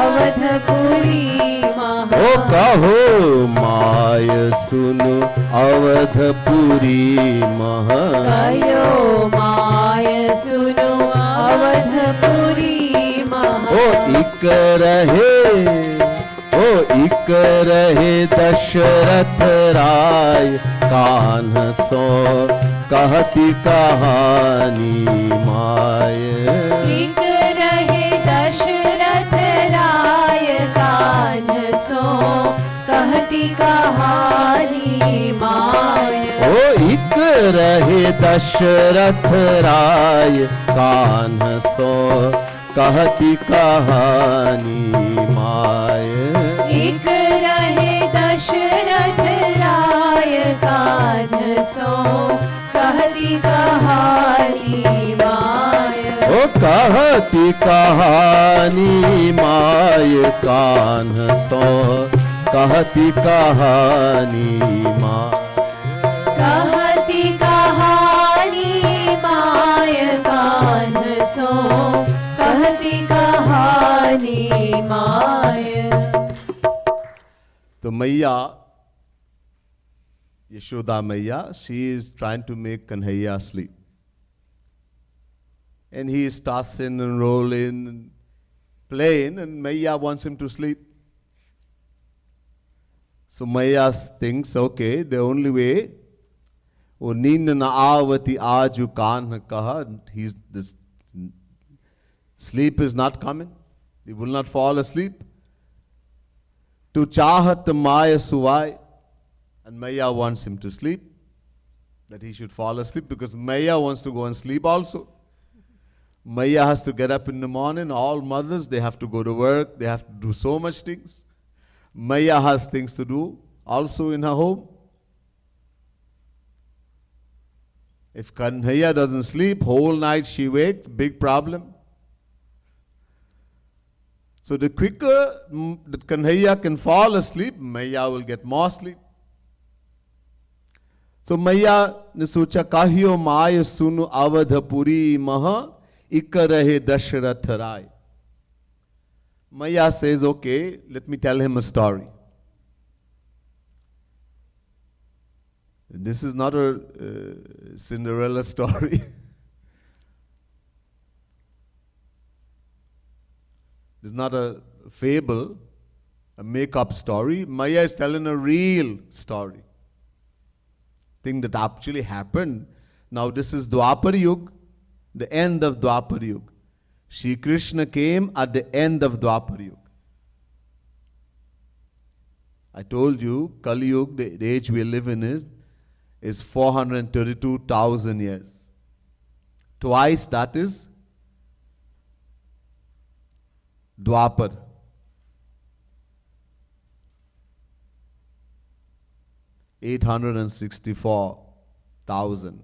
अवधपुरी महा, ओ कहो माय सुनो अवधपुरी महा, कहो माय सुनो अवधपुरी महा, इक रहे दशरथ राय कान्ह सो, कहती कहानी माय, एक रहे दशरथ राय कान्ह सो, कहती कहानी माय, ओ इक रहे दशरथ राय कान्ह सो, कहती कहानी माय, एक रहे दशरथ राय कान्ह सो, कहती कहानी माय, ओ कहती कहानी माय कान्ह सो, कहती कहानी माय, कहती कान्ह सो कहती कहानी माया। तो मैया, Yashoda Maiya, she is trying to make Kanhaiya sleep. And he is tossing and rolling and playing, and Maiya wants him to sleep. So Maiya thinks, okay, the only way, O Neend na aavati aaju kanha kaha, this sleep is not coming. He will not fall asleep. Tu chahat maya suvai. And Maya wants him to sleep, that he should fall asleep, because Maya wants to go and sleep also. Maya has to get up in the morning. All mothers, they have to go to work. They have to do so much things. Maya has things to do also in her home. If Kanhaiya doesn't sleep, whole night she wakes, big problem. So the quicker that Kanhaiya can fall asleep, Maya will get more sleep. So Maya ne socha kahiyo maaya sunu avadhapuri maha ikarahe Dasharath Rai. Maya says, okay, let me tell him a story. This is not a Cinderella story. This is not a fable, a make-up story. Maya is telling a real story. Thing that actually happened. Now this is Dwapar Yuga, the end of Dwapar Yuga. Shri Krishna came at the end of Dwapar Yuga. I told you, Kali Yuga, the age we live in is 432,000 years. Twice that is Dwapar. $864,000.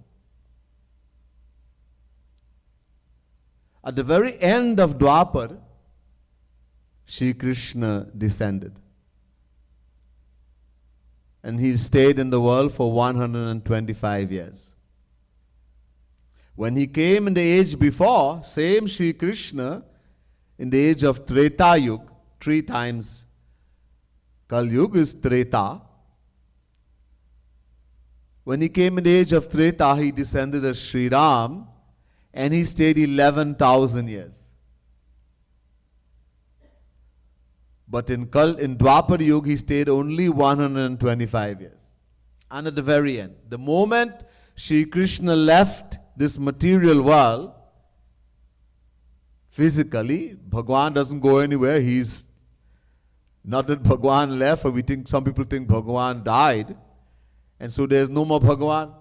At the very end of Dwapar, Shri Krishna descended. And he stayed in the world for 125 years. When he came in the age before, same Shri Krishna, in the age of Treta Yuga, 3 times Kali Yuga is Treta. When he came in the age of Treta, he descended as Sri Ram, and he stayed 11,000 years. But in Dwapar Yuga, he stayed only 125 years. And at the very end, the moment Shri Krishna left this material world, physically, Bhagwan doesn't go anywhere. He's not that Bhagwan left, or some people think Bhagwan died. And so there's no more Bhagwan.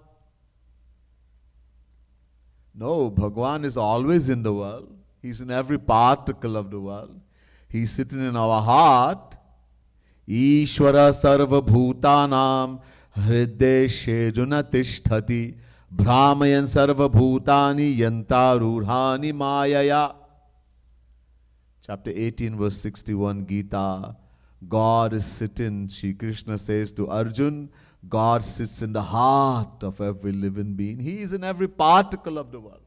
No, Bhagwan is always in the world. He's in every particle of the world. He's sitting in our heart. Ishvara sarva bhutanam hrideshe junatisthati brahmayan sarva bhutani yantarurhani mayaya. Chapter 18, verse 61, Gita. God is sitting, Shri Krishna says to Arjun, God sits in the heart of every living being. He is in every particle of the world.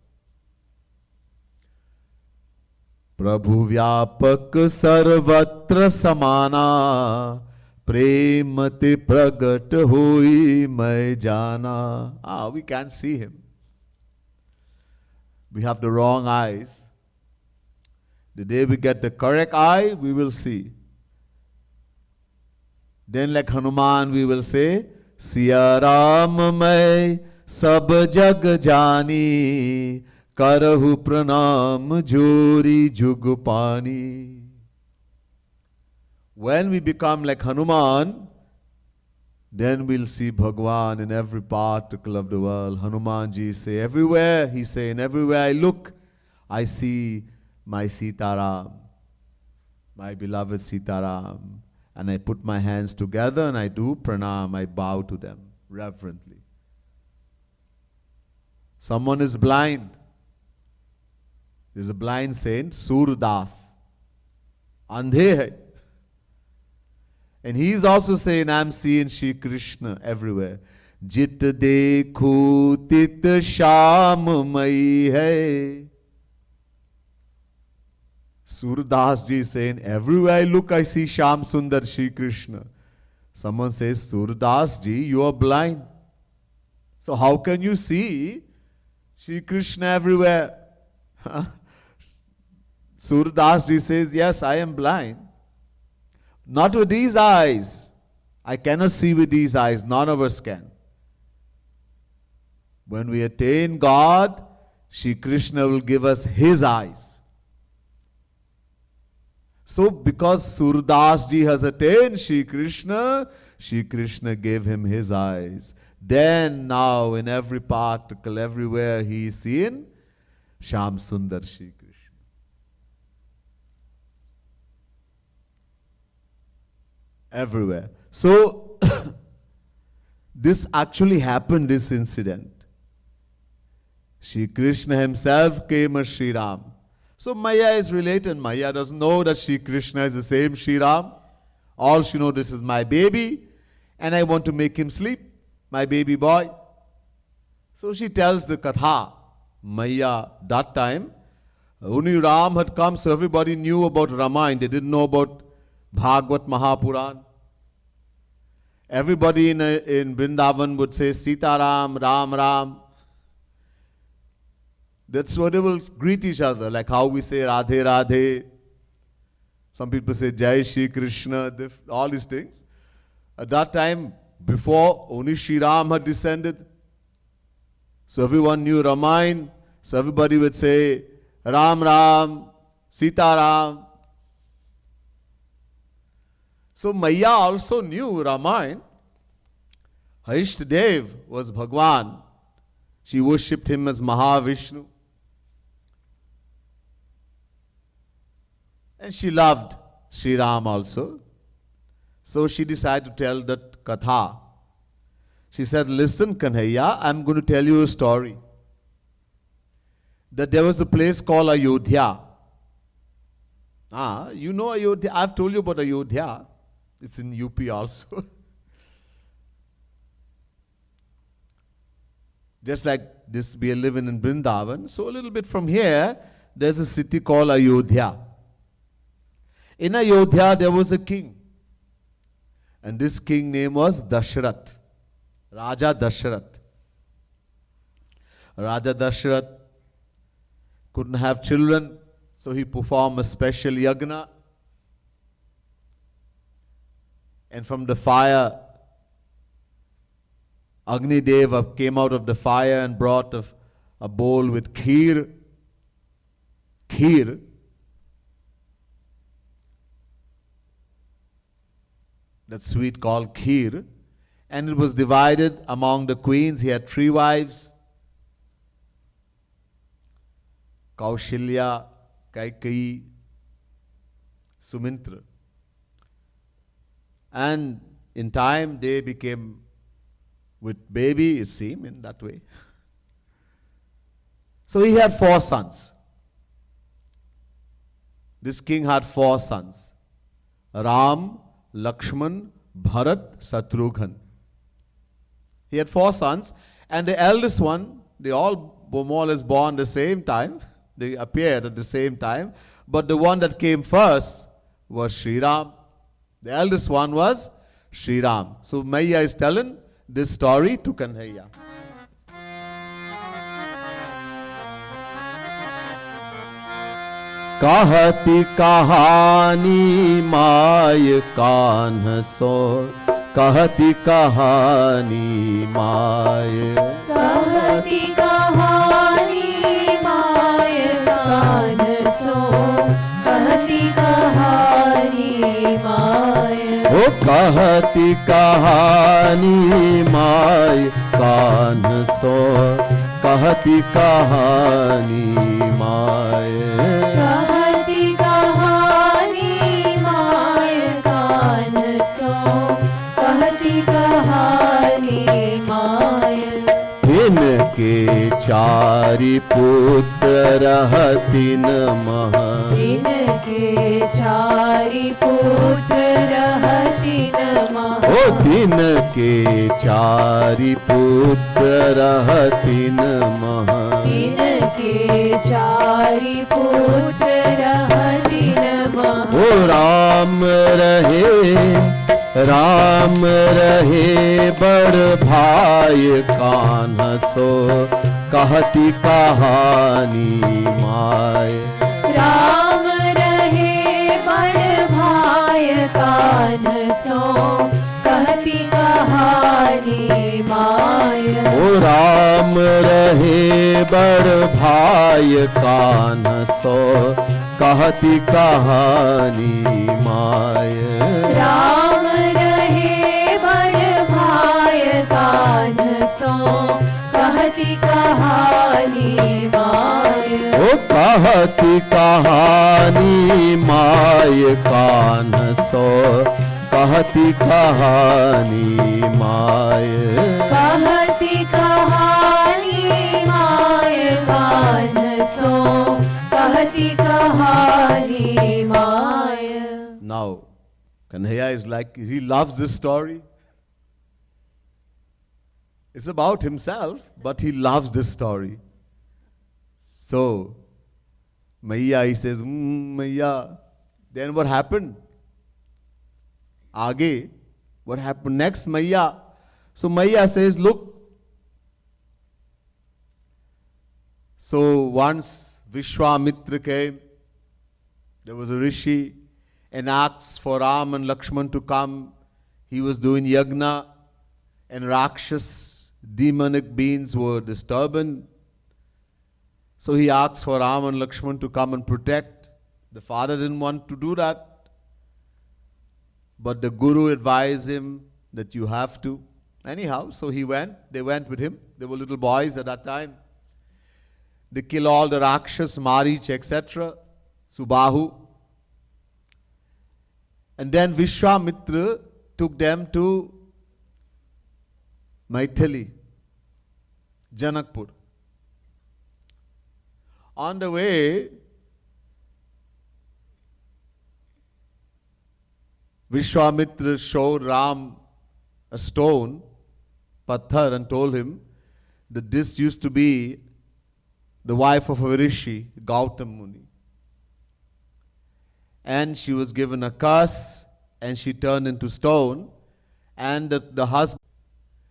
Prabhu vyapak sarvatra samana premati pragat hui mai jana. We can't see him. We have the wrong eyes. The day we get the correct eye, we will see. Then like Hanuman, we will say, Siya Ram mai sab jag jani karahu pranam jori jug pani. When we become like Hanuman, then we'll see Bhagwan in every particle of the world. Hanumanji say, everywhere, he say, and everywhere I look, I see my Sitaram, my beloved Sitaram. And I put my hands together and I do pranam, I bow to them reverently. Someone is blind. There's a blind saint, Surdas. Andhe hai. And he's also saying, I'm seeing Shri Krishna everywhere. Jit dekhu tit sham mai hai. Surdas ji is saying, everywhere I look, I see Shyam Sundar Shri Krishna. Someone says, Surdas ji, you are blind. So how can you see Shri Krishna everywhere? Surdas ji says, yes, I am blind. Not with these eyes. I cannot see with these eyes. None of us can. When we attain God, Shri Krishna will give us His eyes. So because Surdas ji has attained Shri Krishna gave him His eyes. Then now in every particle, everywhere he is seen, Shyam Sundar Shri Krishna. Everywhere. So this actually happened, this incident. Shri Krishna himself came as Shri Ram. So Maya is related. Maya doesn't know that Shri Krishna is the same Shri Ram. All she knows, this is my baby and I want to make him sleep, my baby boy. So she tells the Katha. Maya, that time, only Ram had come, so everybody knew about Ramayana. They didn't know about Bhagavad Mahapuran. Everybody in Vrindavan would say Sita Ram, Ram Ram. That's what they will greet each other, like how we say Radhe Radhe. Some people say Jai Shri Krishna, all these things. At that time, before, only Shri Ram had descended. So everyone knew Ramayana. So everybody would say Ram Ram, Sita Ram. So Maya also knew Ramayana. Ishtadev was Bhagwan. She worshipped him as Mahavishnu. And she loved Sri Ram also. So she decided to tell that Katha. She said, listen Kanhaiya, I'm going to tell you a story. That there was a place called Ayodhya. You know Ayodhya? I've told you about Ayodhya. It's in UP also. Just like this, we are living in Vrindavan. So a little bit from here, there's a city called Ayodhya. In Ayodhya, there was a king. And this king name was Dashrath. Raja Dashrath. Raja Dashrath couldn't have children, so he performed a special yagna. And from the fire, Agni Deva came out of the fire and brought a bowl with kheer. Kheer. That sweet called kheer. And it was divided among the queens. He had 3 wives. Kaushilya, Kaikeyi, Sumitra. And in time they became with baby, it seemed, in that way. So he had 4 sons. This king had 4 sons. Ram, Lakshman, Bharat, Shatrughan. He had 4 sons, and the eldest one, they all were more or less born at the same time. They appeared at the same time. But the one that came first was Sri Ram. The eldest one was Sri Ram. So Maya is telling this story to Kanhaiya. कहती कहानी my Kanh सो कहती कहानी my कहती कहानी my Kanh सो कहती कहानी my oh कहती कहानी माय कान्ह सो कहती कहानी माय कहती कहानी माय कान्ह सो कहती कहानी माय इनके 4 पुत्र रहतिन मह इनके 4 पुत्र रहतिन मह ओ दिन के 4 पुत्र रहतिन मह इनके 4 पुत्र रहतिन राम रहे बड़ भाई कान्हा सो कहती कहानी माय। राम रहे बड़ भाई कान्हा सो कहती कहानी माय। ओ राम रहे बड़ भाई कान्हा सो कहती कहानी माय। राम रहे बड़ भाई कान्हा सो कहती कहानी माय। ओ कहती कहानी माय कान्हा सो कहती कहानी माय। कहती कहानी माय कान्हा सो कहती कहानी my. Now, Kanhaiya is like, he loves this story. It's about himself, but he loves this story. So, Maiya, he says, Maiya, then what happened? Aage, what happened next, Maiya? So Maiya says, look. So once Vishwamitra came, there was a rishi, and asked for Ram and Lakshman to come. He was doing yagna, and Rakshas, demonic beings were disturbing. So he asked for Ram and Lakshman to come and protect. The father didn't want to do that. But the Guru advised him that you have to. Anyhow, so he went. They went with him. They were little boys at that time. They killed all the Rakshas, Marich, etc. Subahu. And then Vishwamitra took them to Maithili, Janakpur. On the way, Vishwamitra showed Ram a stone, Pathar, and told him that this used to be the wife of a rishi, Gautam Muni. And she was given a curse, and she turned into stone. And the husband,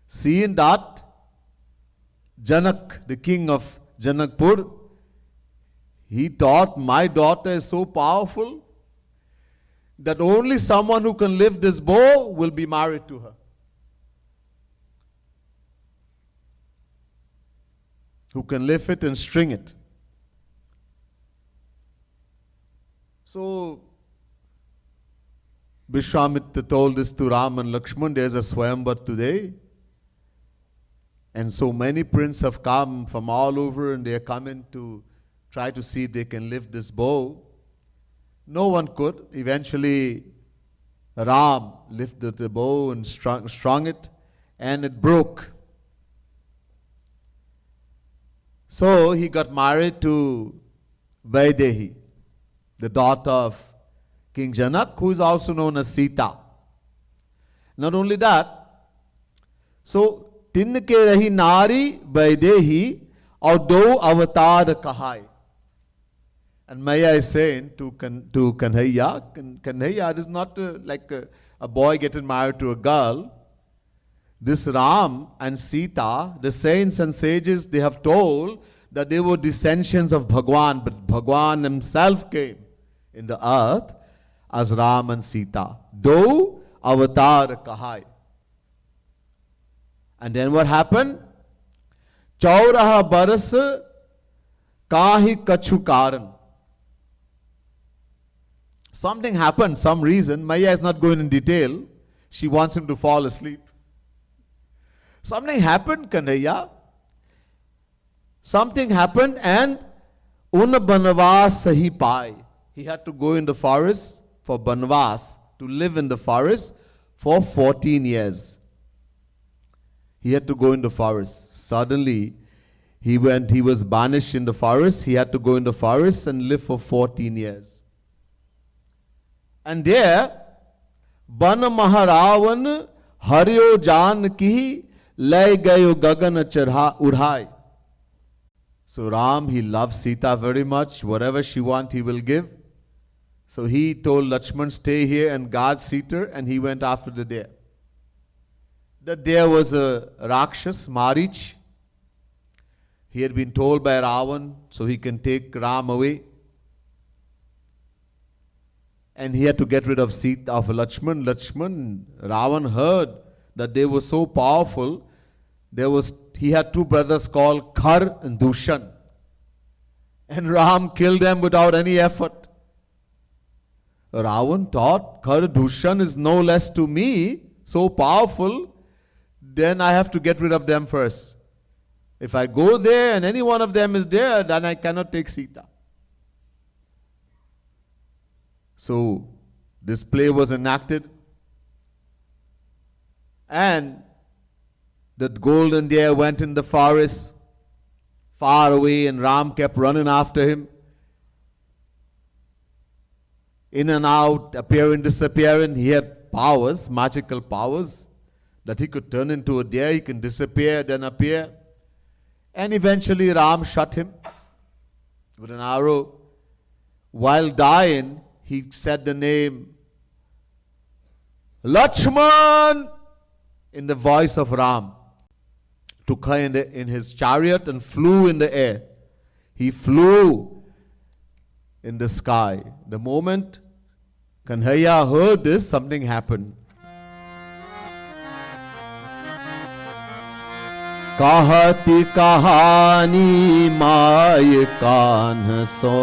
seeing that, Janak, the king of Janakpur, he thought, my daughter is so powerful that only someone who can lift this bow will be married to her. Who can lift it and string it. So, Vishwamitra told this to Ram and Lakshman, there's a Swayamvar today. And so many princes have come from all over, and they are coming to try to see if they can lift this bow. No one could. Eventually, Ram lifted the bow and strung it, and it broke. So he got married to Vaidehi, the daughter of King Janak, who is also known as Sita. Not only that, so Tinke rahi nari Vaidehi aur do avatar kahai. And Maya is saying to Kanhaiya, Kanhaiya is not like a boy getting married to a girl. This Ram and Sita, the saints and sages, they have told that they were descendants of Bhagwan, but Bhagwan himself came in the earth as Ram and Sita. Do avatar kahai. And then what happened? Chauraha baras kahi kachu karan. Something happened, some reason. Maya is not going in detail. She wants him to fall asleep. Something happened, Kanhaiya. Something happened, and un banvas sahi pai. He had to go in the forest for banvas, to live in the forest for 14 years. He had to go in the forest. Suddenly, he was banished in the forest. He had to go in the forest and live for 14 years. And there, Ban Maharavan Haryo Jan ki lay gayo gagan udhai. So Ram, he loves Sita very much. Whatever she wants, he will give. So he told Lakshman, stay here and guard Sita, and he went after the deer. The deer was a Rakshas, Marich. He had been told by Ravan so he can take Ram away. And he had to get rid of Sita, of Lakshman. Ravan heard that they were so powerful. He had two brothers called Khar and Dushan. And Ram killed them without any effort. Ravan thought, Khar Dushan is no less to me, so powerful, then I have to get rid of them first. If I go there and any one of them is there, then I cannot take Sita. So this play was enacted, and the golden deer went in the forest far away, and Ram kept running after him. In and out, appearing, disappearing. He had powers, magical powers, that he could turn into a deer, he can disappear, then appear. And eventually Ram shot him with an arrow. While dying, he said the name Lakshman in the voice of Ram. Took her in his chariot and flew in the air. He flew in the sky. The moment Kanhaiya heard this, something happened. कहती कहानी my Kanh सो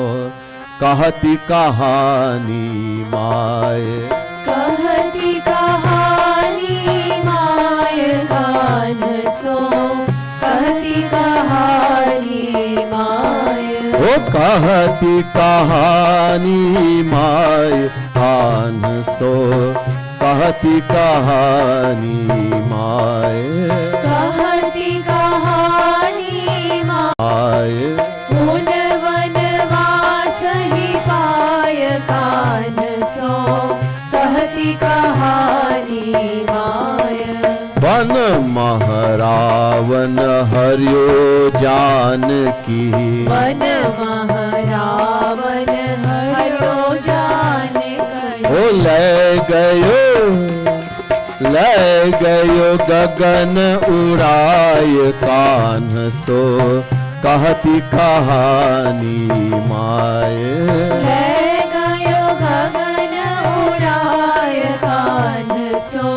कहती कहानी my कहती कहानी my Kanh सो कहती कहानी my oh कहती कहानी माय कान्ह सो कहती कहानी माय कहती कहानी माय मुन वनवास ही पाय कान्ह सो कहती कहानी माय वन महरावन हरियो जानकी वन महरावन हरियो जान ओ ले गयो गगन उड़ाय कान्ह सो कहती कहानी माय ले गयो गगन उड़ाय कान्ह सो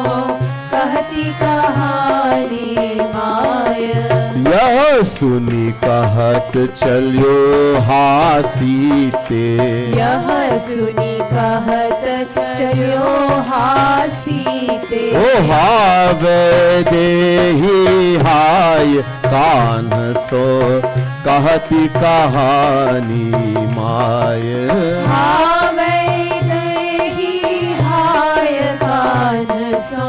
कहती कहानी माय यह सुनी कहत चलियो हासीते यह सुनी कहत चलियो हासीते ओ हावे देहि हाय कान्ह सो कहती कहानी माय हावे देहि हाय कान्ह सो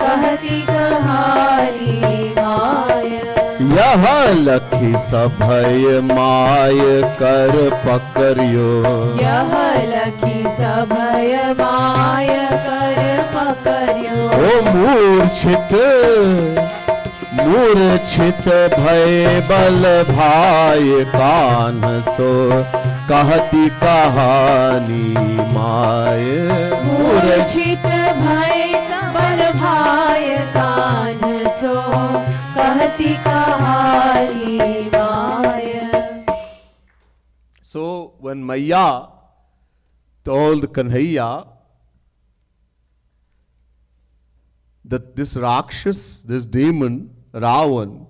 कहती कहानी माय यह लखी सभय माय कर पकड़ियो यह लखी सभय माय कर पकड़ियो ओ मूर्छित भय बल भाय कान्ह सो कहती कहानी माय मूर्छित भय बल भाय कान्ह सो कहती कहानी my So when Maya told Kanhaiya that this Rakshas, this demon, Ravan,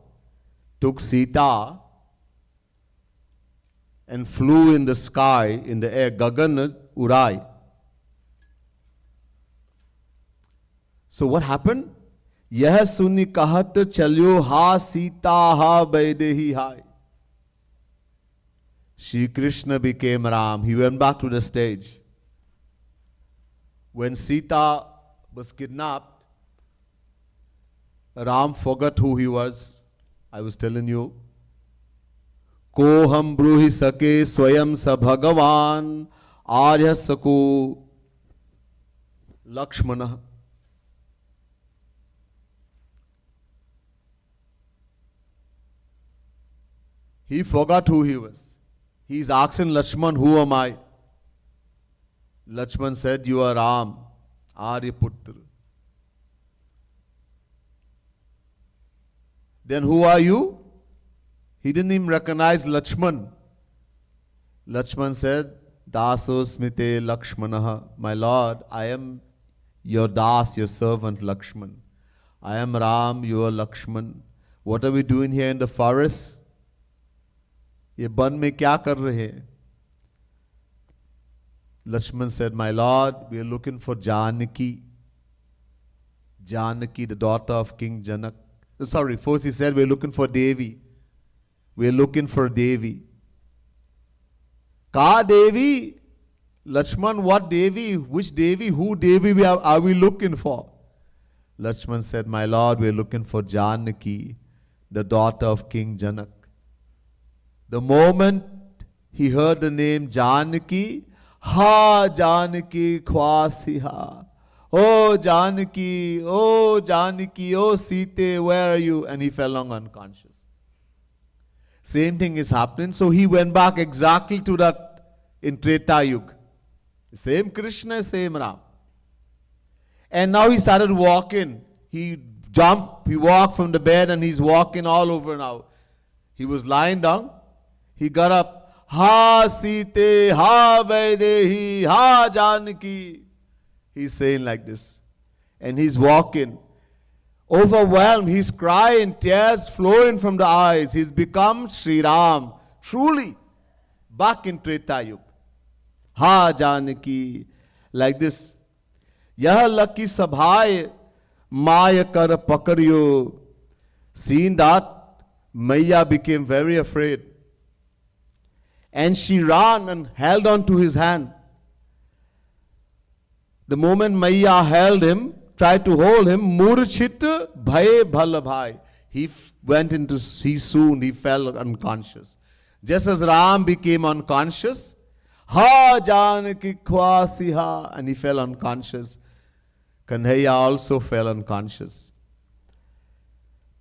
took Sita and flew in the sky, in the air, Gagan Urai. So what happened? Yah suni kahat chalyo ha Sita ha Vaidehi hai. Shri Krishna became Ram. He went back to the stage. When Sita was kidnapped, Ram forgot who he was. I was telling you. Ko ham bruhi sake swayam sa bhagavan arya sako Lakshmana. He forgot who he was. He's asking Lakshman, who am I? Lakshman said, "You are Ram, Aryaputra." Then who are you? He didn't even recognize Lakshman. Lakshman said, "Daso smite Lakshmanaha." My Lord, I am your Das, your servant Lakshman. I am Ram, you are Lakshman. What are we doing here in the forest? ये one में क्या कर रहे हैं? Lakshman said, "My Lord, we are looking for Janaki." Janaki, the daughter of King Janak. Sorry, first he said, "We are looking for Devi." We are looking for Devi. Ka Devi? Lakshman, what Devi? Which Devi? Who Devi are we looking for? Lakshman said, "My Lord, we are looking for Janaki, the daughter of King Janak." The moment he heard the name Janaki, "Ha Janaki Khwasiha." "Oh Janaki, oh Janaki, oh Sita, where are you?" And he fell on unconscious. Same thing is happening. So he went back exactly to that in Treta Yuga. Same Krishna, same Ram. And now he started walking. He jumped, he walked from the bed and he's walking all over now. He was lying down. He got up. "Ha Sita, ha Vaidehi, ha Janaki." He's saying like this. And he's walking. Overwhelmed, he's crying, tears flowing from the eyes. He's become Sri Ram, truly, back in Treta Yuga. Ha Janaki, like this. Yah lucky sabhai, maya kar pakariyo. Seeing that, Maya became very afraid. And she ran and held on to his hand. The moment Maya held him, tried to hold him, Murchit bhaye bhal bhai. He fell unconscious. Just as Ram became unconscious, "Ha Janaki Khwasiha," and he fell unconscious. Kanhaiya also fell unconscious.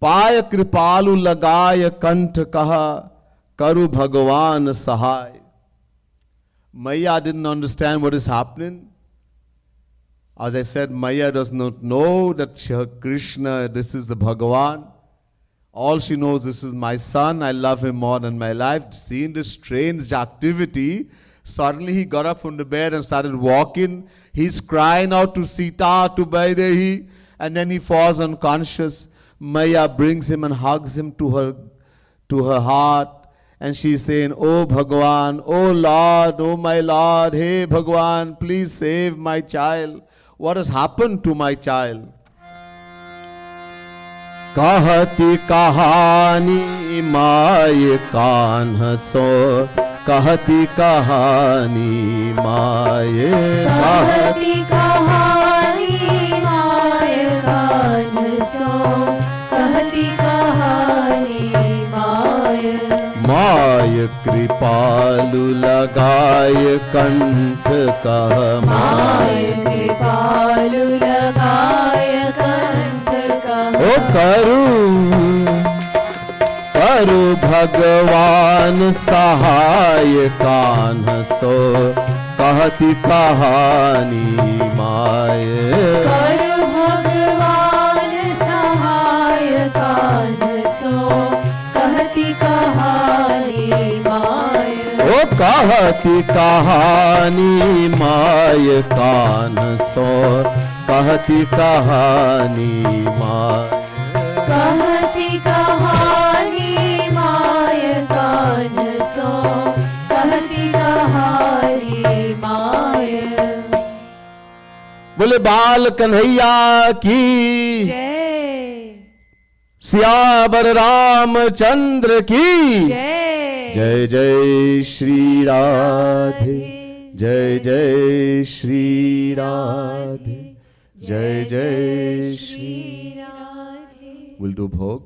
"Paya kripalu lagaya kantha kaha, karu Bhagavan sahai." Maya didn't understand what is happening. As I said, Maya does not know that Krishna, this is the Bhagavan. All she knows, this is my son, I love him more than my life. Seeing this strange activity, suddenly he got up from the bed and started walking. He's crying out to Sita, to Vaidehi, and then he falls unconscious. Maya brings him and hugs him to her heart. And she's saying, "Oh Bhagavan, oh Lord, oh my Lord, hey Bhagavan, please save my child. What has happened to my child?" कहती कहानी my Kanha सो, कहती कहानी my, कहती कहानी my Kanha सो, कहती कहानी my. My कृपालु लगाय कंठ कह, माय कृपालु लगाय कंठ कह। ओ करु भगवान सहाय कान्हा सो, कहती कहानी माय। करु भगवान सहाय कान्हा सो, कहती कहानी माय। ओ कहती कहानी माय कान्हा सो, कहती कहानी माय। कहती कहानी माय कान्हा सो, कहती कहानी माय। बोले बाल कन्हैया की जय, सियावर रामचंद्र की जय। जय जय श्री राधे, जय जय श्री राधे, जय जय Shri. Radhe. We'll do bhog.